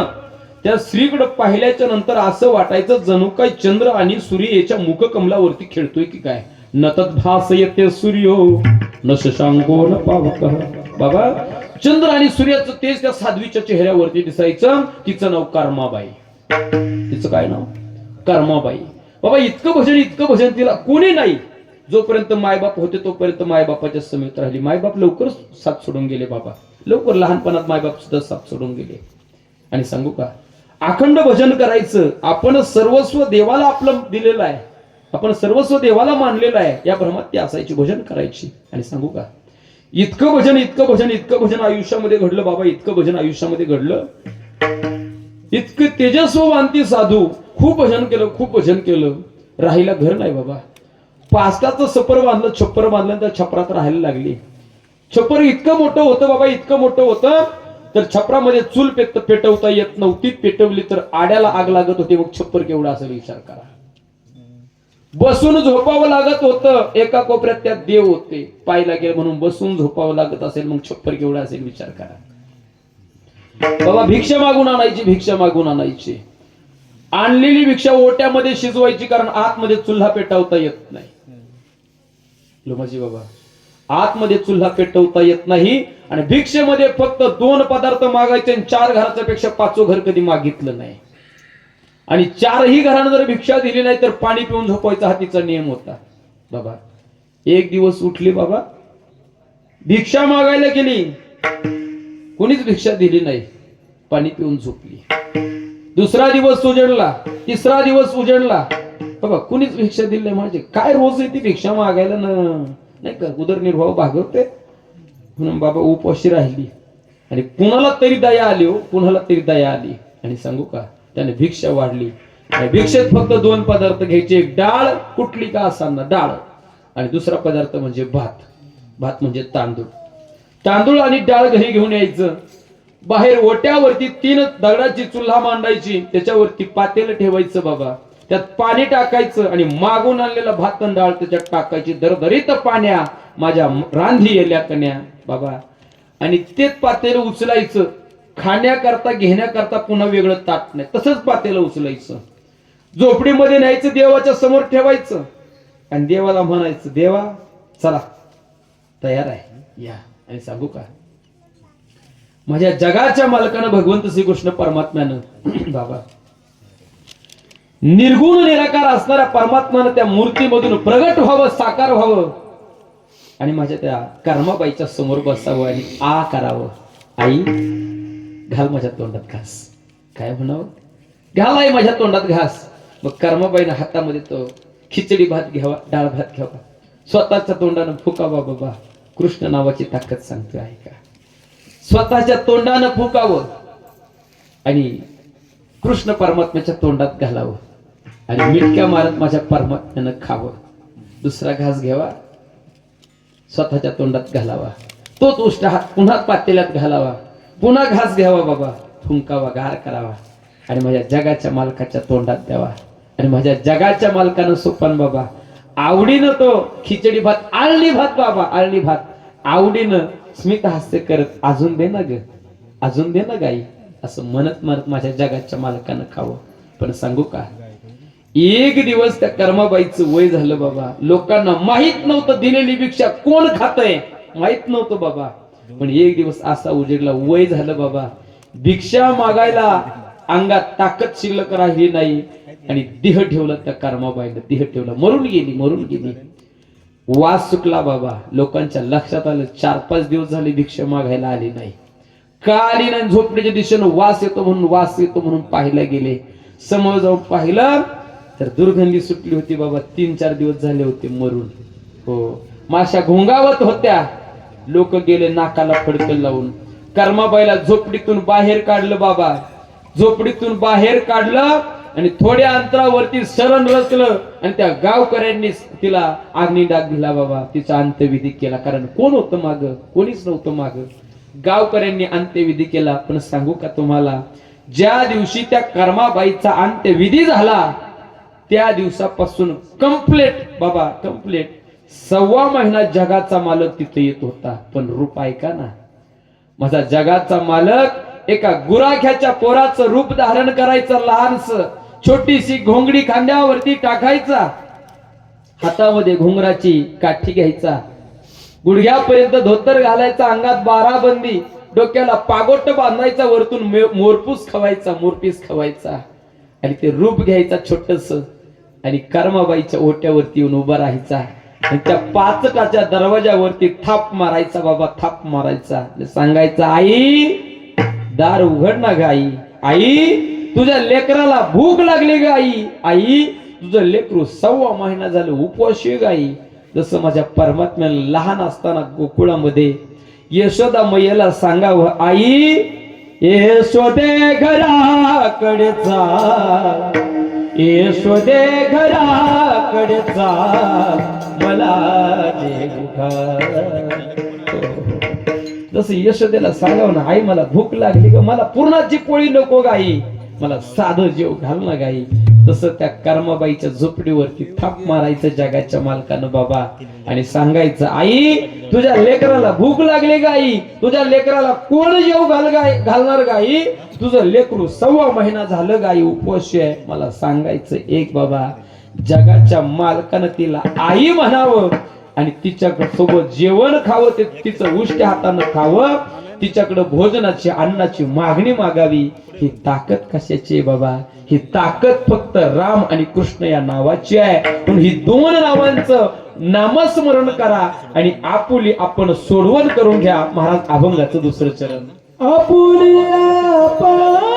त्या स्त्रीकडे पाहिल्याच्या नंतर असं वाटायचं जणू काय चंद्र आणि सूर्य याच्या मुखकमलावरती खेळतोय की काय. नतत भास येते सूर्यो न शशांको न पावकः. बाबा चंद्र आणि सूर्याचं तेज त्या साध्वीच्या चेहऱ्यावरती दिसायचं. तिचं नाव कर्माबाई. तिचं काय नाव? कर्माबाई. बाबा इतकं भजन तिला कोणी नाही. जोपर्यंत मायबाप होते तोपर्यंत मायबापाच्या समेत राहिली. मायबाप लवकर साथ सोडून गेले बाबा. लवकर लहानपणात मायबाप सुद्धा साथ सोडून गेले. आणि सांगू का, अखंड भजन करायचं. आपण सर्वस्व देवाला आपलं दिलेलं आहे. आपण सर्वस्व देवाला मानलेलं आहे. या भ्रमात ती असायची, भजन करायची. आणि सांगू का, इतकं भजन आयुष्यामध्ये घडलं बाबा. इतकं भजन आयुष्यामध्ये घडलं. इतकं तेजस्ववांती साधू. खूप भजन केलं. राहिला घर नाही बाबा. पास्टाचं सपर बांधलं, छप्पर बांधलं, त्या छपरात राहायला लागली. छप्पर इतकं मोठं होतं बाबा, इतकं मोठं होतं, तर छपरामध्ये चूल पेटवता येत नव्हती. पेटवली तर आड्याला आग लागत होती. मग छप्पर केवढा असेल विचार करा. बसून झोपावं लागत होतं. एका कोपऱ्यात त्यात देव होते, पायला गेले म्हणून बसून झोपावं लागत असेल, मग छप्पर केवढा असेल विचार करा. बाबा भिक्षा मागून आणायची, भिक्षा मागून आणायची. आणलेली भिक्षा ओट्यामध्ये शिजवायची, कारण आतमध्ये चुल्हा पेटवता येत नाही. लोमाजी बाबा, आतमध्ये चुल्हा पेटवता येत नाही. आणि भिक्षेमध्ये फक्त 2 पदार्थ मागायचे, 4 घराच्या पेक्षा 5 घर कधी मागितलं नाही. आणि 4ही घरानं जर भिक्षा दिली नाही तर पाणी पिऊन झोपायचा, हा तिचा नियम होता. बाबा एक दिवस उठली, बाबा भिक्षा मागायला गेली, कोणीच भिक्षा दिली नाही, पाणी पिऊन झोपली. दुसरा दिवस उजडला, तिसरा दिवस उजडला, बाबा कुणीच भिक्षा दिली नाही. म्हणजे काय रोज येते भिक्षा मागायला नाही का, उदरनिर्वाह भागवते म्हणून बाबा उपाशी राहिली. आणि कुणाला तरी दया आली हो, कुणाला तरी दया आली. आणि सांगू का, त्याने भिक्षा वाढली. भिक्षेत फक्त 2 पदार्थ घ्यायचे, एक डाळ, कुठली का असांना डाळ, आणि दुसरा पदार्थ म्हणजे भात. भात म्हणजे तांदूळ. तांदूळ आणि डाळ घरी घेऊन यायचं. बाहेर ओट्यावरती 3 दगडाची चुल्हा मांडायची, त्याच्यावरती पातेलं ठेवायचं बाबा, त्यात पाणी टाकायचं आणि मागून आणलेला भात आणि डाळ त्याच्यात टाकायची. दरदरीत पाण्या माझ्या रांधी येल्या कन्या बाबा. आणि तेच पातेलं उचलायचं, खाण्याकरता घेण्याकरता पुन्हा वेगळं ताट नाही, तसंच पातेलं उचलायचं, झोपडीमध्ये न्यायचं, देवाच्या समोर ठेवायचं आणि देवाला म्हणायचं, देवा चला तयार आहे या. आणि सांगू का, माझ्या जगाच्या मालकानं भगवंत श्रीकृष्ण परमात्म्यानं बाबा, निर्गुण निराकार असणाऱ्या परमात्म्यानं त्या मूर्तीमधून प्रगट व्हावं, साकार व्हावं आणि माझ्या त्या कर्माबाईच्या समोर बसावं आणि आ करावं, आई घाल माझ्या तोंडात घास. काय म्हणावं, घाल आई माझ्या तोंडात घास. मग कर्माबाईनं हातामध्ये तो खिचडी भात घ्यावा, डाळ भात घ्यावा, स्वतःच्या तोंडानं फुकावा. बाबा कृष्ण नावाची ताकद सांगतो आहे का, स्वतःच्या तोंडानं फुकावं आणि कृष्ण परमात्म्याच्या तोंडात घालावं आणि मिटक्या मारत माझ्या परमात्म्यानं खावं. दुसरा घास घ्यावा, स्वतःच्या तोंडात घालावा, तोच उष्ट हात पुन्हा पातेल्यात घालावा, पुन्हा घास घ्यावा बाबा, फुंकावा, गार करावा आणि माझ्या जगाच्या मालकाच्या तोंडात द्यावा. आणि माझ्या जगाच्या मालकानं सोपन बाबा आवडीनं तो खिचडी भात, आळणी भात बाबा, आळणी भात आवडीनं स्मित हास्य करत, अजून दे ना ग, अजून दे ना गाई, असं म्हणत म्हणत माझ्या जगाच्या मालकानं खावं. पण सांगू का, एक दिवस त्या कर्माबाईचं वय झालं बाबा, लोकांना माहित नव्हतं दिलेली भिक्षा कोण खातंय, माहित नव्हतं बाबा. पण एक दिवस असा उजेडला, वय झालं बाबा, भिक्षा मागायला अंगात ताकद शिल्लक राहिली नाही आणि देह ठेवला त्या कर्माबाईनं, देह ठेवला, मरून गेली, मरून गेली. वास सुटला बाबा, लोकांच्या लक्षात आलं 4-5 दिवस झाले भिक्षा मागायला आली नाही. का आली नाही, झोपडीच्या दिशेनं वास येतो म्हणून पाहायला गेले. समोर जाऊन पाहिलं तर दुर्गंधी सुटली होती बाबा, 3-4 दिवस झाले होते मरून. हो, माशा घोंगावत होत्या. लोक गेले नाकाला फडकं लावून. कर्माबाईला झोपडीतून बाहेर काढलं बाबा, झोपडीतून बाहेर काढलं आणि थोड्या अंतरावरती शरण रचलं आणि त्या गावकऱ्यांनी तिला अग्नी डाग दिला बाबा, तिचा अंत्यविधी केला. कारण कोण होतं माग, कोणीच नव्हतं माग, गावकऱ्यांनी अंत्यविधी केला. पण सांगू का तुम्हाला, ज्या दिवशी त्या कर्माबाईचा अंत्यविधी झाला त्या दिवसापासून कंप्लेट बाबा, कंप्लेट 1.25 महिना जगाचा मालक तिथे येत होता. पण रूप ऐका ना, माझा जगाचा मालक एका गुराख्याच्या पोराचं रूप धारण करायचं, लहानस छोटीशी घोंगडी खांद्यावरती टाकायचा, हातामध्ये घुंगराची काठी घ्यायचा, गुडघ्यापर्यंत धोतर घालायचा, अंगात 12 बंदी, डोक्याला पागोट बांधायचा, वरतून मोरपूस खवायचा, मोरपीस खवायचा आणि ते रूप घ्यायचा छोटस आणि कर्माबाईच्या ओट्यावरती येऊन उभा राहायचा आणि त्या पाचटाच्या दरवाजावरती थाप मारायचा बाबा, थाप मारायचा, सांगायचा, आई दार उघड ना ग आई, आई तुझ्या लेकराला भूक लागली ग आई, आई तुझं लेकरू 1.25 महिना झालं उपवाशी ग आई. जसं माझ्या परमात्म्याला लहान असताना गोकुळामध्ये यशोदा मैयाला सांगावं, आई यशोदे घराकडे जा, यशोदे घराकडे देवाकडे चाल मला जेवू घाल. जसं यशोदेला सांगाव ना, आई मला भूक लागली ग, मला पूर्णाची पोळी नको गाई, मला साधं जेव घाल ना गाई. तसं त्या कर्माबाईच्या झोपडीवरती थाप मारायचं जगाच्या मालकानं बाबा, आणि सांगायचं आई तुझ्या लेकराला भूक लागली गाई, तुझ्या लेकराला कोण जेव घालणार गाई, तुझं लेकरू 1.25 महिना झालं गाई उपवाशी आहे. मला सांगायचं एक बाबा, जगाच्या मालकानं तिला आई म्हणावं आणि तिच्याकडे सोबत जेवण खावं, ते तिचं उष्ट्या हातानं खावं, तिच्याकडे भोजनाची अन्नाची मागणी मागावी. ही ताकद कशाची आहे बाबा? ही ताकद फक्त राम आणि कृष्ण या नावाची आहे. म्हणून ही 2 नावांचं नामस्मरण करा आणि आपुली आपण सोडवण करून घ्या. महाराज अभंगाचं 2रं चरण. आपुली आपण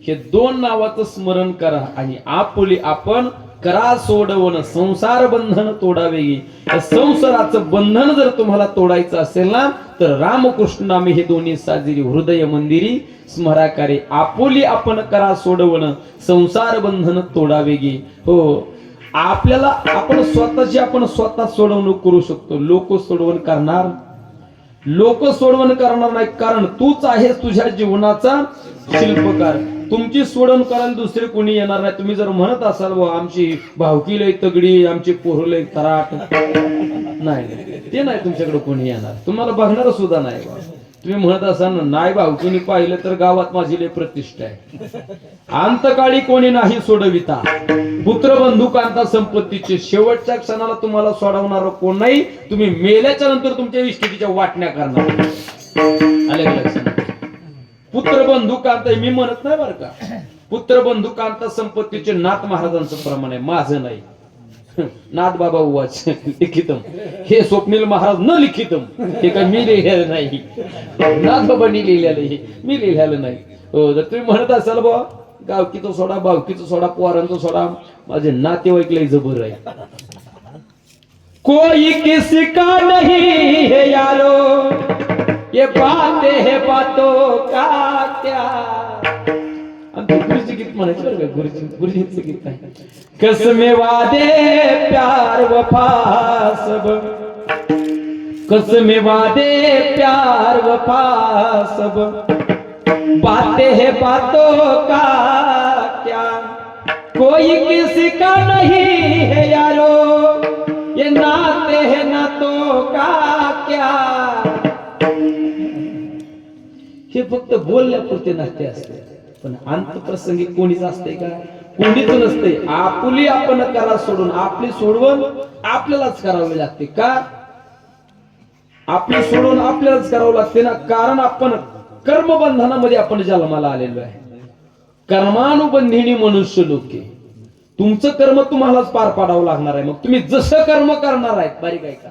हे 2 नावाचं स्मरण करा आणि आपुली आपण करा सोडवण संसार बंधन तोडावे. या संसाराचं बंधन जर तुम्हाला तोडायचं असेल ना, तर रामकृष्ण नामे हे दोन्ही साजिरी हृदय मंदिरी स्मराकारे. आपुली आपण करा सोडवण संसार बंधन तोडावे. हो, आपल्याला आपण स्वतः सोडवणूक करू शकतो. लोक सोडवण करणार नाही, कारण तूच आहेस तुझ्या जीवनाचा शिल्पकार. तुमची सोडवण करायला दुसरे कोणी येणार नाही. तुम्ही जर म्हणत असाल व आमची भावकी लय तगडी, आमची पोरं लय तराट, नाही ते नाही तुमच्याकडे कोणी येणार, तुम्हाला बघणार सुद्धा नाही. तुम्ही म्हणत असाल नाही भावकीने पाहिलं तर गावात माझी लय प्रतिष्ठा आहे. अंतकाळी कोणी नाही सोडविता, पुत्र बंधुकांता संपत्तीचे. शेवटच्या क्षणाला तुम्हाला सोडवणार कोण नाही. तुम्ही मेल्याच्या नंतर तुमच्या इष्टिकीच्या वाटण्या करणार. आले का लक्षात? पुत्र बंधुकांत मी म्हणत नाही बरं का, पुत्र बंधुकांता संपत्तीचे नाथ महाराजांचं प्रमाण आहे, माझं नाही. नाथ बाबा उवाच लिखितम, हे स्वप्नील महाराज न लिखितम, हे काय मी लिहिलेलं नाही, नाथ बाबांनी लिहिलेलं, मी लिहिलेलं नाही. हो, जर तुम्ही म्हणत असाल बा गावकीचं सोडा, भावकीचं सोडा, पोरांचं सोडा, माझे नातेवाईक लय जबर आहे. कोई किसी का नहीं है यारो, ये बातें है बातों का क्या. गुरुजी गीत म्हणायचं बरं का, गुरुजींचं गीत आहे. कसमे वादे प्यार वफा सब, कसमे वादे प्यार वफा सब, बातें है बातों का क्या. कोई किसी का नहीं है यारो, ये नाते है नातों का क्या. हे फक्त बोलण्यापुरते नाते असते, पण अंतप्रसंगी कोणीच असते का? कोणीच नसते. आपुली आपण करा सोडून, आपली सोडवण आपल्यालाच करावी लागते. का आपली सोडवण आपल्यालाच करावं लागते ना, कारण आपण कर्मबंधनामध्ये आपण जन्माला आलेलो आहे. कर्मानुबंधिनी मनुष्य लोके. तुमचं कर्म तुम्हालाच पार पाडावं लागणार आहे. मग तुम्ही जसं कर्म करणार आहेत, बारीक आहे का,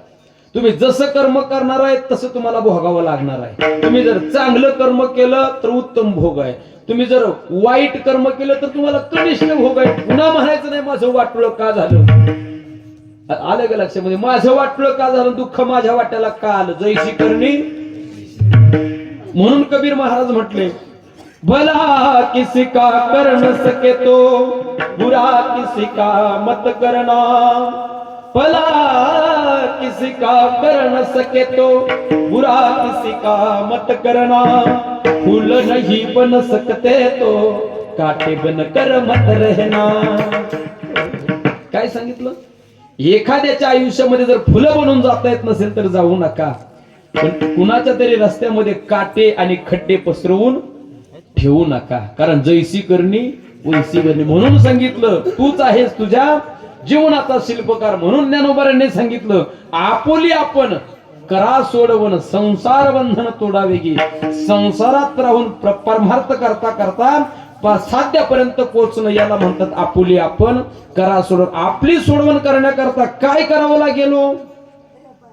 तुम्ही जसं कर्म करणार आहेत तसं तुम्हाला भोगावं लागणार आहे. तुम्ही जर चांगलं कर्म केलं तर उत्तम भोग आहे. तुम्ही जर वाईट कर्म केलं तर तुम्हाला कनिष्ठ भोग आहे. पुन्हा म्हणायचं नाही माझं वाटलं का झालं. आलं का लक्षामध्ये, माझं वाटलं का झालं, दुःख माझ्या वाट्याला का आलं, जैसी करणी. म्हणून कबीर महाराज म्हटले, भला किसी का कर न सके तो बुरा किसी का मत करना. भला किसी का कर न सके तो बुरा किसी का मत करना. फूल नहीं बन सकते तो काटे बन कर मत रहना. काय सांगितलं, एखाद्याच्या आयुष्यामध्ये जर फुलं बनून जाता येत नसेल तर जाऊ नका, पण कुणाच्या तरी रस्त्यामध्ये काटे आणि खड्डे पसरवून ठेवू नका. कारण जैसी करणी वैसी करणी. म्हणून सांगितलं तूच आहेस तुझ्या जीवनाचा शिल्पकार. म्हणून ज्ञानोबारांनी सांगितलं, आपुली आपण करा सोडवण संसार बंधन तोडावे गी. संसारात राहून परमार्थ करता करता साध्यापर्यंत पोहोचणं याला म्हणतात आपुली आपण करा सोडवण. आपली सोडवण करण्याकरता काय करावं लागेलो,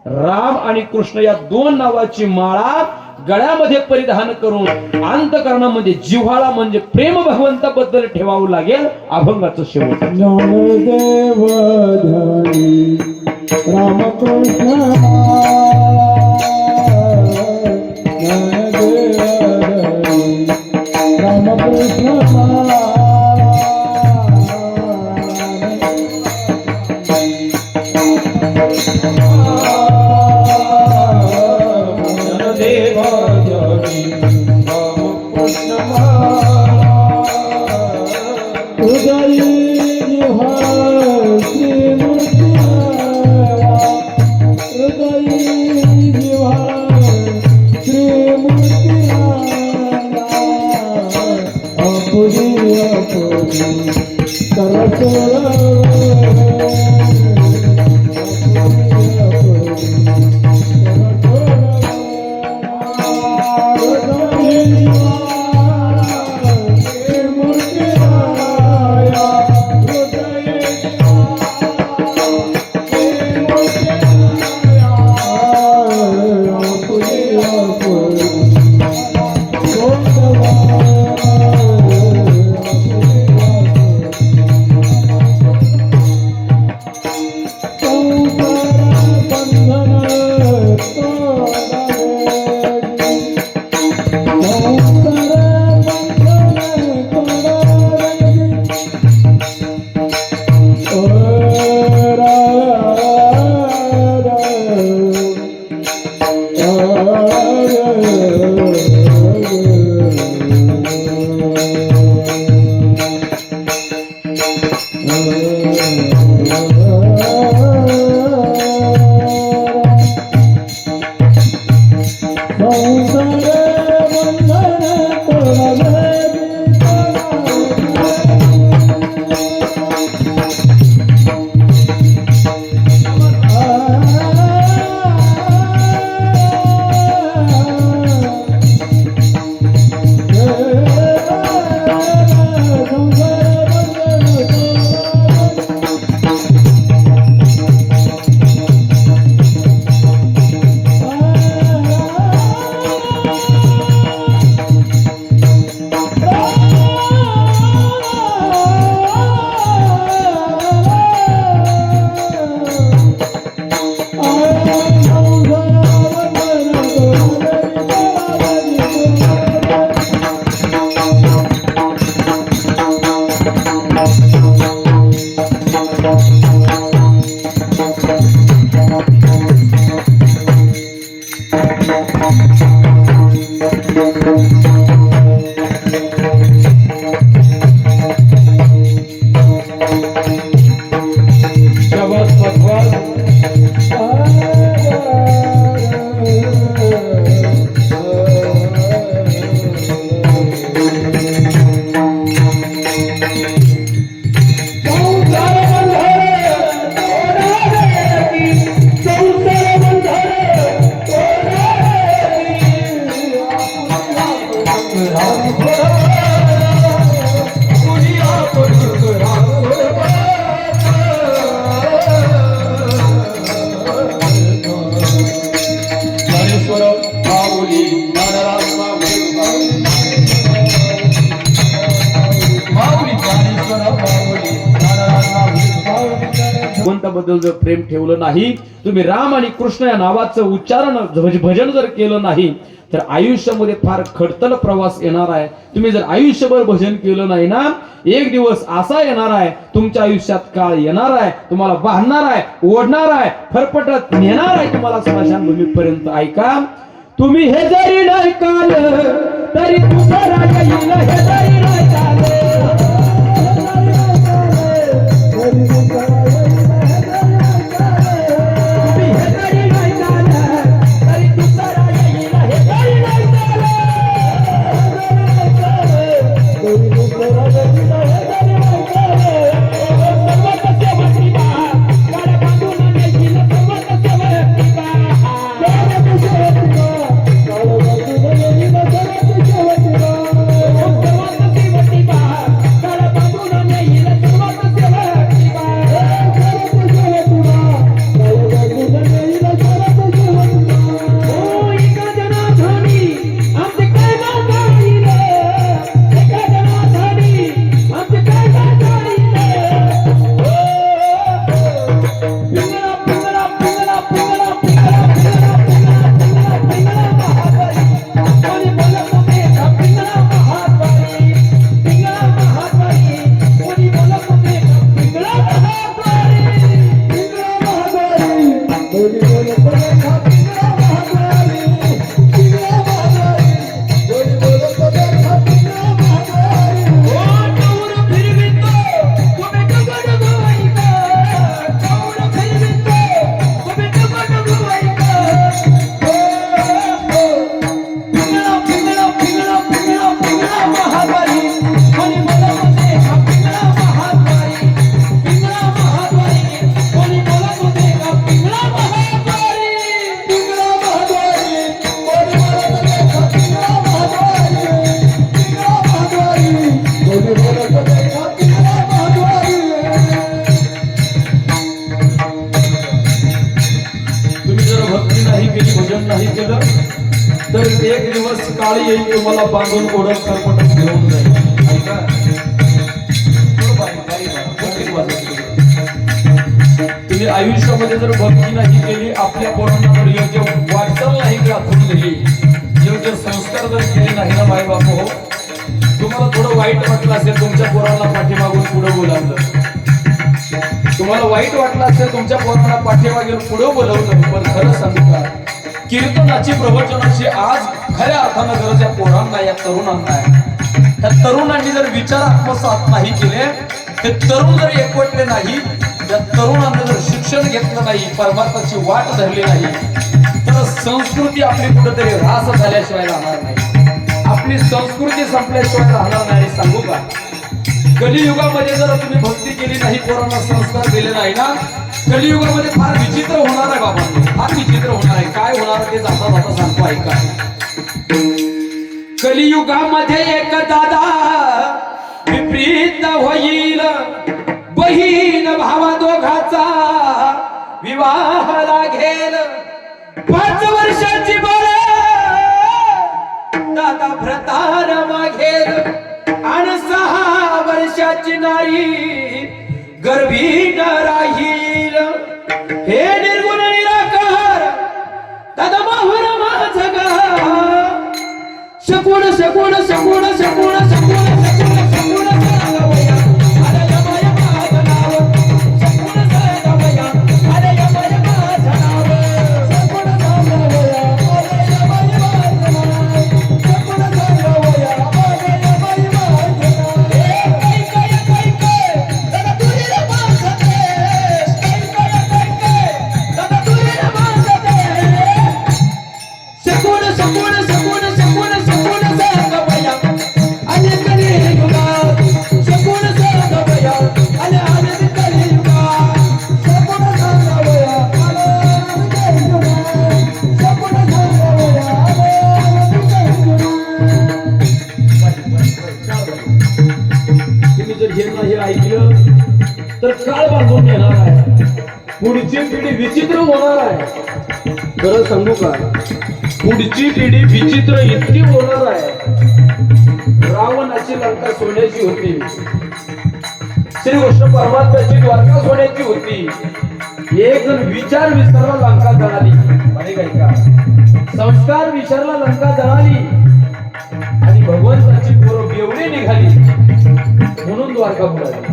राम आणि कृष्ण या दोन नावाची माळा गळ्यामध्ये परिधान करून अंतःकरणामध्ये जिव्हाळा म्हणजे प्रेम भगवंताबद्दल ठेवावं लागेल. अभंगाचं शेवट. ज्ञानदेव धनी रामकृष्ण ज्ञानदेव धनी रामकृष्ण कृष्णाबद्दल जर प्रेम ठेवलं नाही, तुम्ही राम आणि कृष्ण या नावाचं उच्चारण भजन जर केलं नाही, तर आयुष्यामध्ये फार खडतल प्रवास येणार आहे. तुम्ही जर आयुष्यभर भजन केलं नाही ना, एक दिवस असा येणार आहे, तुमच्या आयुष्यात काळ येणार आहे, तुम्हाला बांधणार आहे, ओढणार आहे, फरफटत नेणार आहे तुम्हाला स्मशानभूमीपर्यंत. ऐका, तुम्ही हे जरी नाही काल तरी दुसरा येईल, हे जरी नाही काल तर एक दिवस काळी येईल तुम्हाला बांधून ओढत करपटत घेऊन जाईल. ऐका, तुम्ही आयुष्यामध्ये जर भक्ती नाही केली, आपल्या पोरांना जर योग्य वाटचाल नाही राखून दिली, योग्य संस्कार जर केले नाही ना माय बाप हो, तुम्हाला थोडं वाईट वाटलं असेल तुमच्या पोरांना पाठीमागून पुढे बोलावलं, तुम्हाला वाईट वाटलं असेल तुमच्या पोरांना पाठीमागून पुढे बोलवलं, पण खरं सांगू का, कीर्तनाची प्रवचनाची आज खऱ्या अर्थानं गरज या पोरांना, या तरुणांना आहे. त्या तरुणांनी जर विचार आत्मसात नाही केले, ते तरुण जर एकवटले नाही, त्या तरुणांना जर शिक्षण घेतलं नाही, परमार्थाची वाट धरली नाही, तर संस्कृती आपली कुठेतरी ऱ्हास झाल्याशिवाय राहणार नाही, आपली संस्कृती संपल्याशिवाय राहणार नाही. सांगू का, कलियुगामध्ये जर तुम्ही भक्ती केली नाही, पोरांना संस्कार दिले नाही ना, कलियुगामध्ये फार विचित्र होणार आहे बाबा, फार विचित्र होणार आहे. काय होणार ते जाता जाता सांगतो, ऐका. कलियुगामध्ये एक दादा विपरीत होईल, बहीण भावा दोघाचा विवाह लागेल. 5 वर्षाची बाळ दादा भ्रतार मागेल, आणि 6 वर्षाची नारी गर्भी न राहील. हे निर्गुण निराकार दादा माहुर माझ गा, शकून शकून शकून शकून शकून शकून शकून सागावया, अरे यमय माझ नाव, शकून सागावया, अरे यमय माझ नाव, शकून सागावया, अरे यमय माझ नाव, शकून सागावया, अरे यमय माझ नाव. काय काय काय काय दादा तुरी रे माझ देश, काय काय काय काय दादा तुरी रे माझ देश. शकून शकून शकून शकून शकून सागावया, अरे कलियुगात शकून सागावया, अरे कलियुगात शकून सागावया, अरे कलियुगात शकून सागावया, अरे कलियुगात. तुम्ही जर हे नाही ऐकलं तर काळ बांधून येणार आहे, पुढची पिढी विचित्र होणार आहे. खरं सांगू का, पुढची पिढी विचित्र इतकी होणार आहे. रावणाची लंका सोन्याची होती, श्री कृष्ण परमात्म्याची द्वारका सोन्याची होती, एक जण विचार विसरला लंका जळाली. म्हणे काय का संस्कार विसरला लंका जळाली आणि भगवंताची पोरं बेवडी निघाली म्हणून द्वारका बुडाली.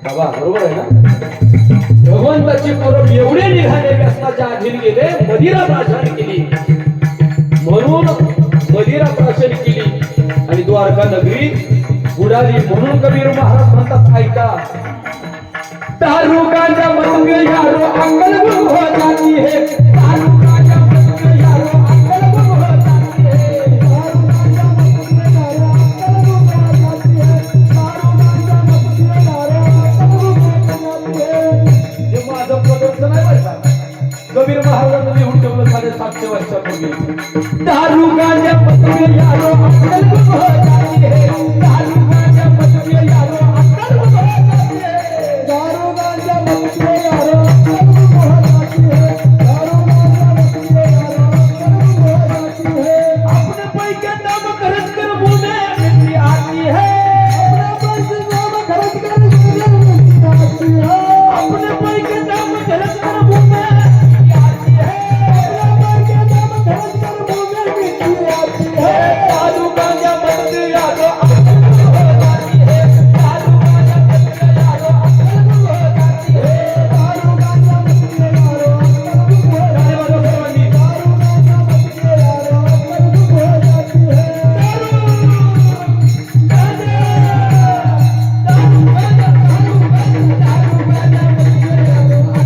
बाबा बरोबर आहे ना. भगवंताची पोरं बेवडी निघाले व्यसनाच्या अधीन गेले मदिरा प्राशन केली म्हणून मदिरा प्राशन केली आणि द्वारका नगरी बुडाली. म्हणून कबीर महाराज म्हणतात ऐका दारू गांजा मत में यारो अक्कल गुम हो जाती है. दारू गांजा मत में यारो अक्कल गुम हो जाती है. दारू गांजा मत में यारो अक्कल गुम हो जाती है. दारू गांजा मत में यारो अक्कल गुम हो जाती है. हे माझं प्रदर्शन आहे बरं का. कबीर महाराजांनी लिहून ठेवलं 750 वर्षापूर्वी. दारू गांजा मत में यारो अक्कल गुम हो जाती है. दारू गांजा मत में यारो अक्कल गुम हो जाती है. दारू गांजा मत में यारो अक्कल गुम हो जाती है. दारू गांजा मत में यारो अक्कल गुम हो जाती है. अपने पैके नाम खर्च कर मुझे मिट्टी आती है. अपने पैके नाम खर्च कर मुझे मिट्टी आती है. अपने पैके नाम खर्च कर मुझे मिट्टी आती है. अपने पैके नाम खर्च कर मुझे मिट्टी आती है. दारू गांजा मत में यारो अक्कल गुम हो जाती है. दारू गांजा मत में यारो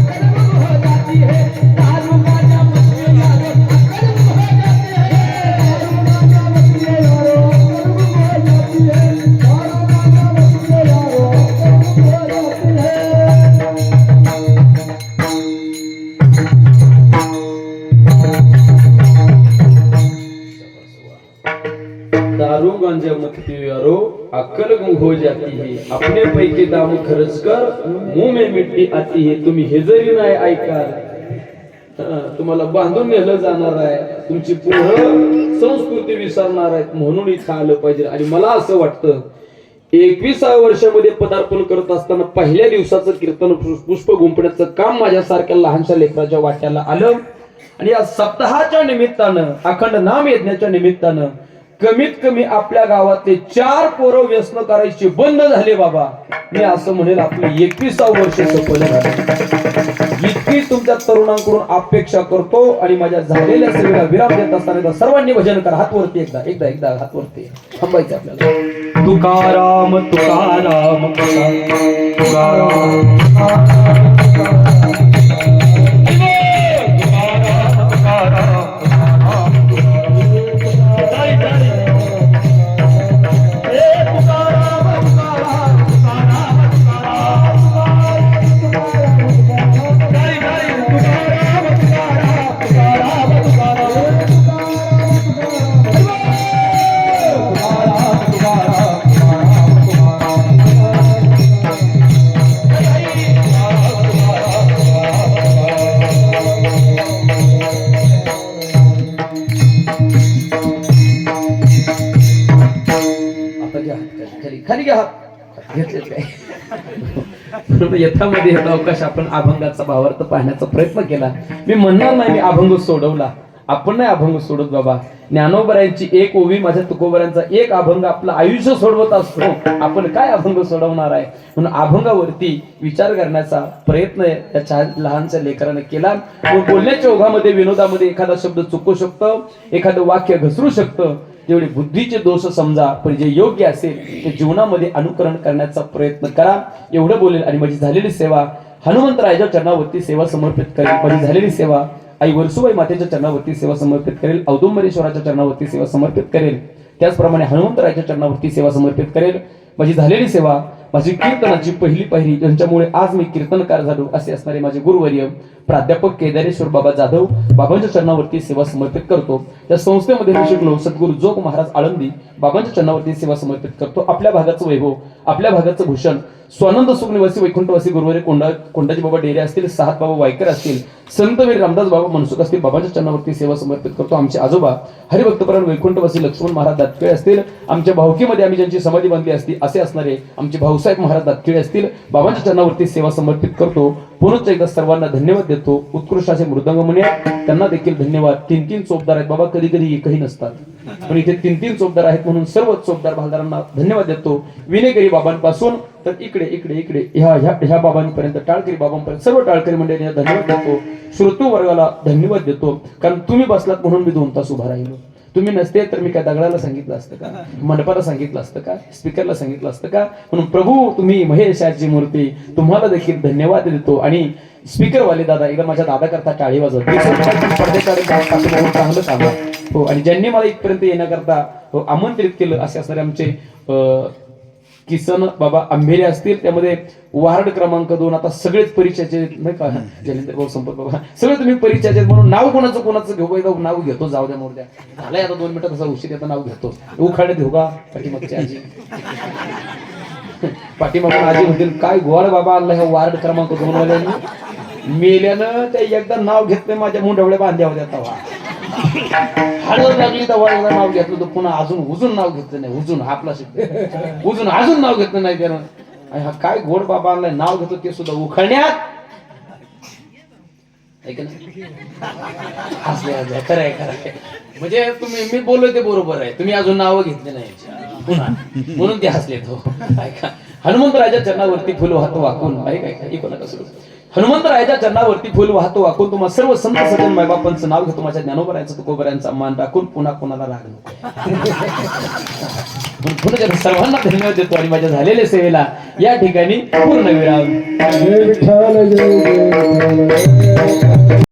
अक्कल गुम हो जाती है. दारू गांजा मत में यारो अक्कल गुम हो जाती है. दारू गांजा मत में यारो अक्कल गुम हो जाती है. दारू गांजा मत पियो यारो अक्कल गुम हो जाती है. अपने पैके दाम खर्च कर मुंह में मिट्टी आती है. तुम्ही हे जरी नाही ऐकाल तुम्हाला बांधून नेलं जाणार आहे. तुमची पोरं संस्कृती विसरणार आहेत म्हणून इथं आलं पाहिजे. आणि मला असं वाटतं 21व्या वर्षामध्ये पदार्पण करत असताना पहिल्या दिवसाचं कीर्तन पुष्प गुंफण्याचं काम माझ्यासारख्या लहानशा लेकराच्या वाट्याला आलं. आणि या सप्ताहाच्या निमित्तानं अखंड नाम यज्ञाच्या निमित्तानं कमीत कमी आपल्या गावातले 4 पोरं व्यसन करायचे बंद झाले. बाबा मी असं म्हणेल आपलं 21वं वर्ष सफल झालं. इतकी तुमच्या तरुणांकडून अपेक्षा करतो. आणि माझ्या झालेल्या सेवेला विराम देत असताना सर्वांनी भजन करा. हात वरती एकदा हात वरती थांबायचं आपल्याला. तुकाराम तुकाराम खाली घ्या हात घेतले काय. यथामध्ये येतो अवकाश आपण अभंगाचा भावार्थ पाहण्याचा प्रयत्न केला. मी म्हणणार नाही मी अभंग सोडवला. आपण नाही अभंग सोडत बाबा. ज्ञानोबरायांची एक ओवी माझ्या तुकोबरायांचा एक अभंग आपलं आयुष्य सोडवत असतो. आपण काय अभंग सोडवणार आहे म्हणून अभंगावरती विचार करण्याचा प्रयत्न त्याच्या लहानच्या लेकराने केला. बोलण्याच्या ओघामध्ये विनोदामध्ये एखादा शब्द चुकू शकतो, एखादं वाक्य घसरू शकतं. तेवढे बुद्धीचे दोष समजा पण जे योग्य असेल ते जीवनामध्ये अनुकरण करण्याचा प्रयत्न करा. एवढं बोलेल. आणि माझी झालेली सेवा हनुमंतरायाच्या चरणावरती सेवा समर्पित करेल. माझी झालेली सेवा आई वर्सुबाई मातेच्या चरणावरती सेवा समर्पित करेल. औदुंबरेश्वराच्या चरणावरती सेवा समर्पित करेल. त्याचप्रमाणे हनुमंतरायाच्या चरणावरती सेवा समर्पित करेल. माझी झालेली सेवा माझी कीर्तनाची पहिली पायरी ज्यांच्यामुळे आज मी कीर्तनकार झालो असे असणारे माझे गुरुवर्य प्राध्यापक केदारेश्वर बाबा जाधव बाबांच्या चरणावरती सेवा समर्पित करतो. त्या संस्थेमध्ये मी शिकलो सद्गुरू जोग महाराज आळंदी बाबांच्या चरणावरती सेवा समर्पित करतो. आपल्या भागाचं वैभव, आपल्या भागाचं भूषण स्वानंद सुख निवासी वैकुंठवासी गुरुवारी कोंडाजी बाबा डेरे असतील, साहत बाबा वायकर असतील, संतवीर रामदास बाबा मनसुख असतील, बाबांच्या चरणावरती सेवा समर्पित करतो. आमचे आजोबा हरिभक्तपरायण वैकुंठवासी लक्ष्मण महाराज दातके असतील, आमच्या भावकीमध्ये आम्ही ज्यांची समाधी बांधली असती असे असणारे आमचे भाऊ भाऊसाहेब महाराज दातखिळे असतील, बाबांच्या चरणावरती सेवा समर्पित करतो. पुनश्च एकदा सर्वांना धन्यवाद देतो. उत्कृष्ट असे मृदंग म्हणे त्यांना देखील धन्यवाद. 3-3 चोपदार आहेत बाबा, कधी कधी एकही नसतात, पण इथे 3-3 चोपदार आहेत म्हणून सर्व चोपदार भालदारांना धन्यवाद देतो. विनेकरी बाबांपासून तर इकडे इकडे इकडे ह्या बाबांपर्यंत, टाळकरी बाबांपर्यंत सर्व टाळकरी मंडळींना धन्यवाद देतो. श्रोतू वर्गाला धन्यवाद देतो, कारण तुम्ही बसलात म्हणून मी 2 तास उभा राहिलो. तुम्ही नसते तर मी काय दगडाला सांगितलं असतं का, मंडपाला सांगितलं असतं का, स्पीकरला सांगितलं असतं का? म्हणून प्रभू तुम्ही महेशाची मूर्ती, तुम्हाला देखील धन्यवाद देतो. आणि स्पीकरवाले दादा, एकदा माझ्या दादा करता टाळी वाजवत चांगलं काम हो. आणि ज्यांनी मला इथपर्यंत येण्याकरता आमंत्रित केलं असे असणारे आमचे किसन बाबा आंबेरे असतील, त्यामध्ये वार्ड क्रमांक 2 आता सगळेच परिचयाचे नाही का, जलेंद्र भाऊ संपत बाबा सगळे तुम्ही परिचयाचे म्हणून नाव कोणाचं घेऊ, नाव घेतो, जाऊ द्या मोरद्या झालंय आता 2 मिनिटं, तसा उशीर येतं नाव घेतो. उखाडे घेऊ का पाठीमागची आजी, पाठीमागून आजी म्हणतील काय गोड बाबा आला ह्या वार्ड क्रमांक 2 वाल्यांनी, मेल्यानं ते एकदा नाव घेतलं, माझ्या मुंडवळे बांध्या होत्या तवा हळद लागली तेव्हा एकदा नाव घेतलं, तर पुन्हा अजून नाव घेतलं नाही, उजून आपला अजून नाव घेतलं नाही त्यानं. हा काय गोड बाबा आणलाय, नाव घेतो ते सुद्धा उखळण्यात. खरंय म्हणजे मी बोललोय ते बरोबर आहे, तुम्ही अजून नाव घेतले नाही म्हणून ते हसले. तो ऐका, हनुमंतरायाच्या चरणावरती फुल वाहतो वाकून, ऐका कसं हनुमंतरायाच्या चरणावरती फुल वाहतो वाकून तुम्हा सर्व संत सज्जन मायबापांचं नाव घेतो, माझ्या ज्ञानोबरायांचं तुकोबरायांचा मान राखून पुन्हा कोणाला राग नको. पुन्हा सर्वांना धन्यवाद देतो आणि माझ्या झालेल्या सेवेला या ठिकाणी पूर्ण विराम. जय विठ्ठल जय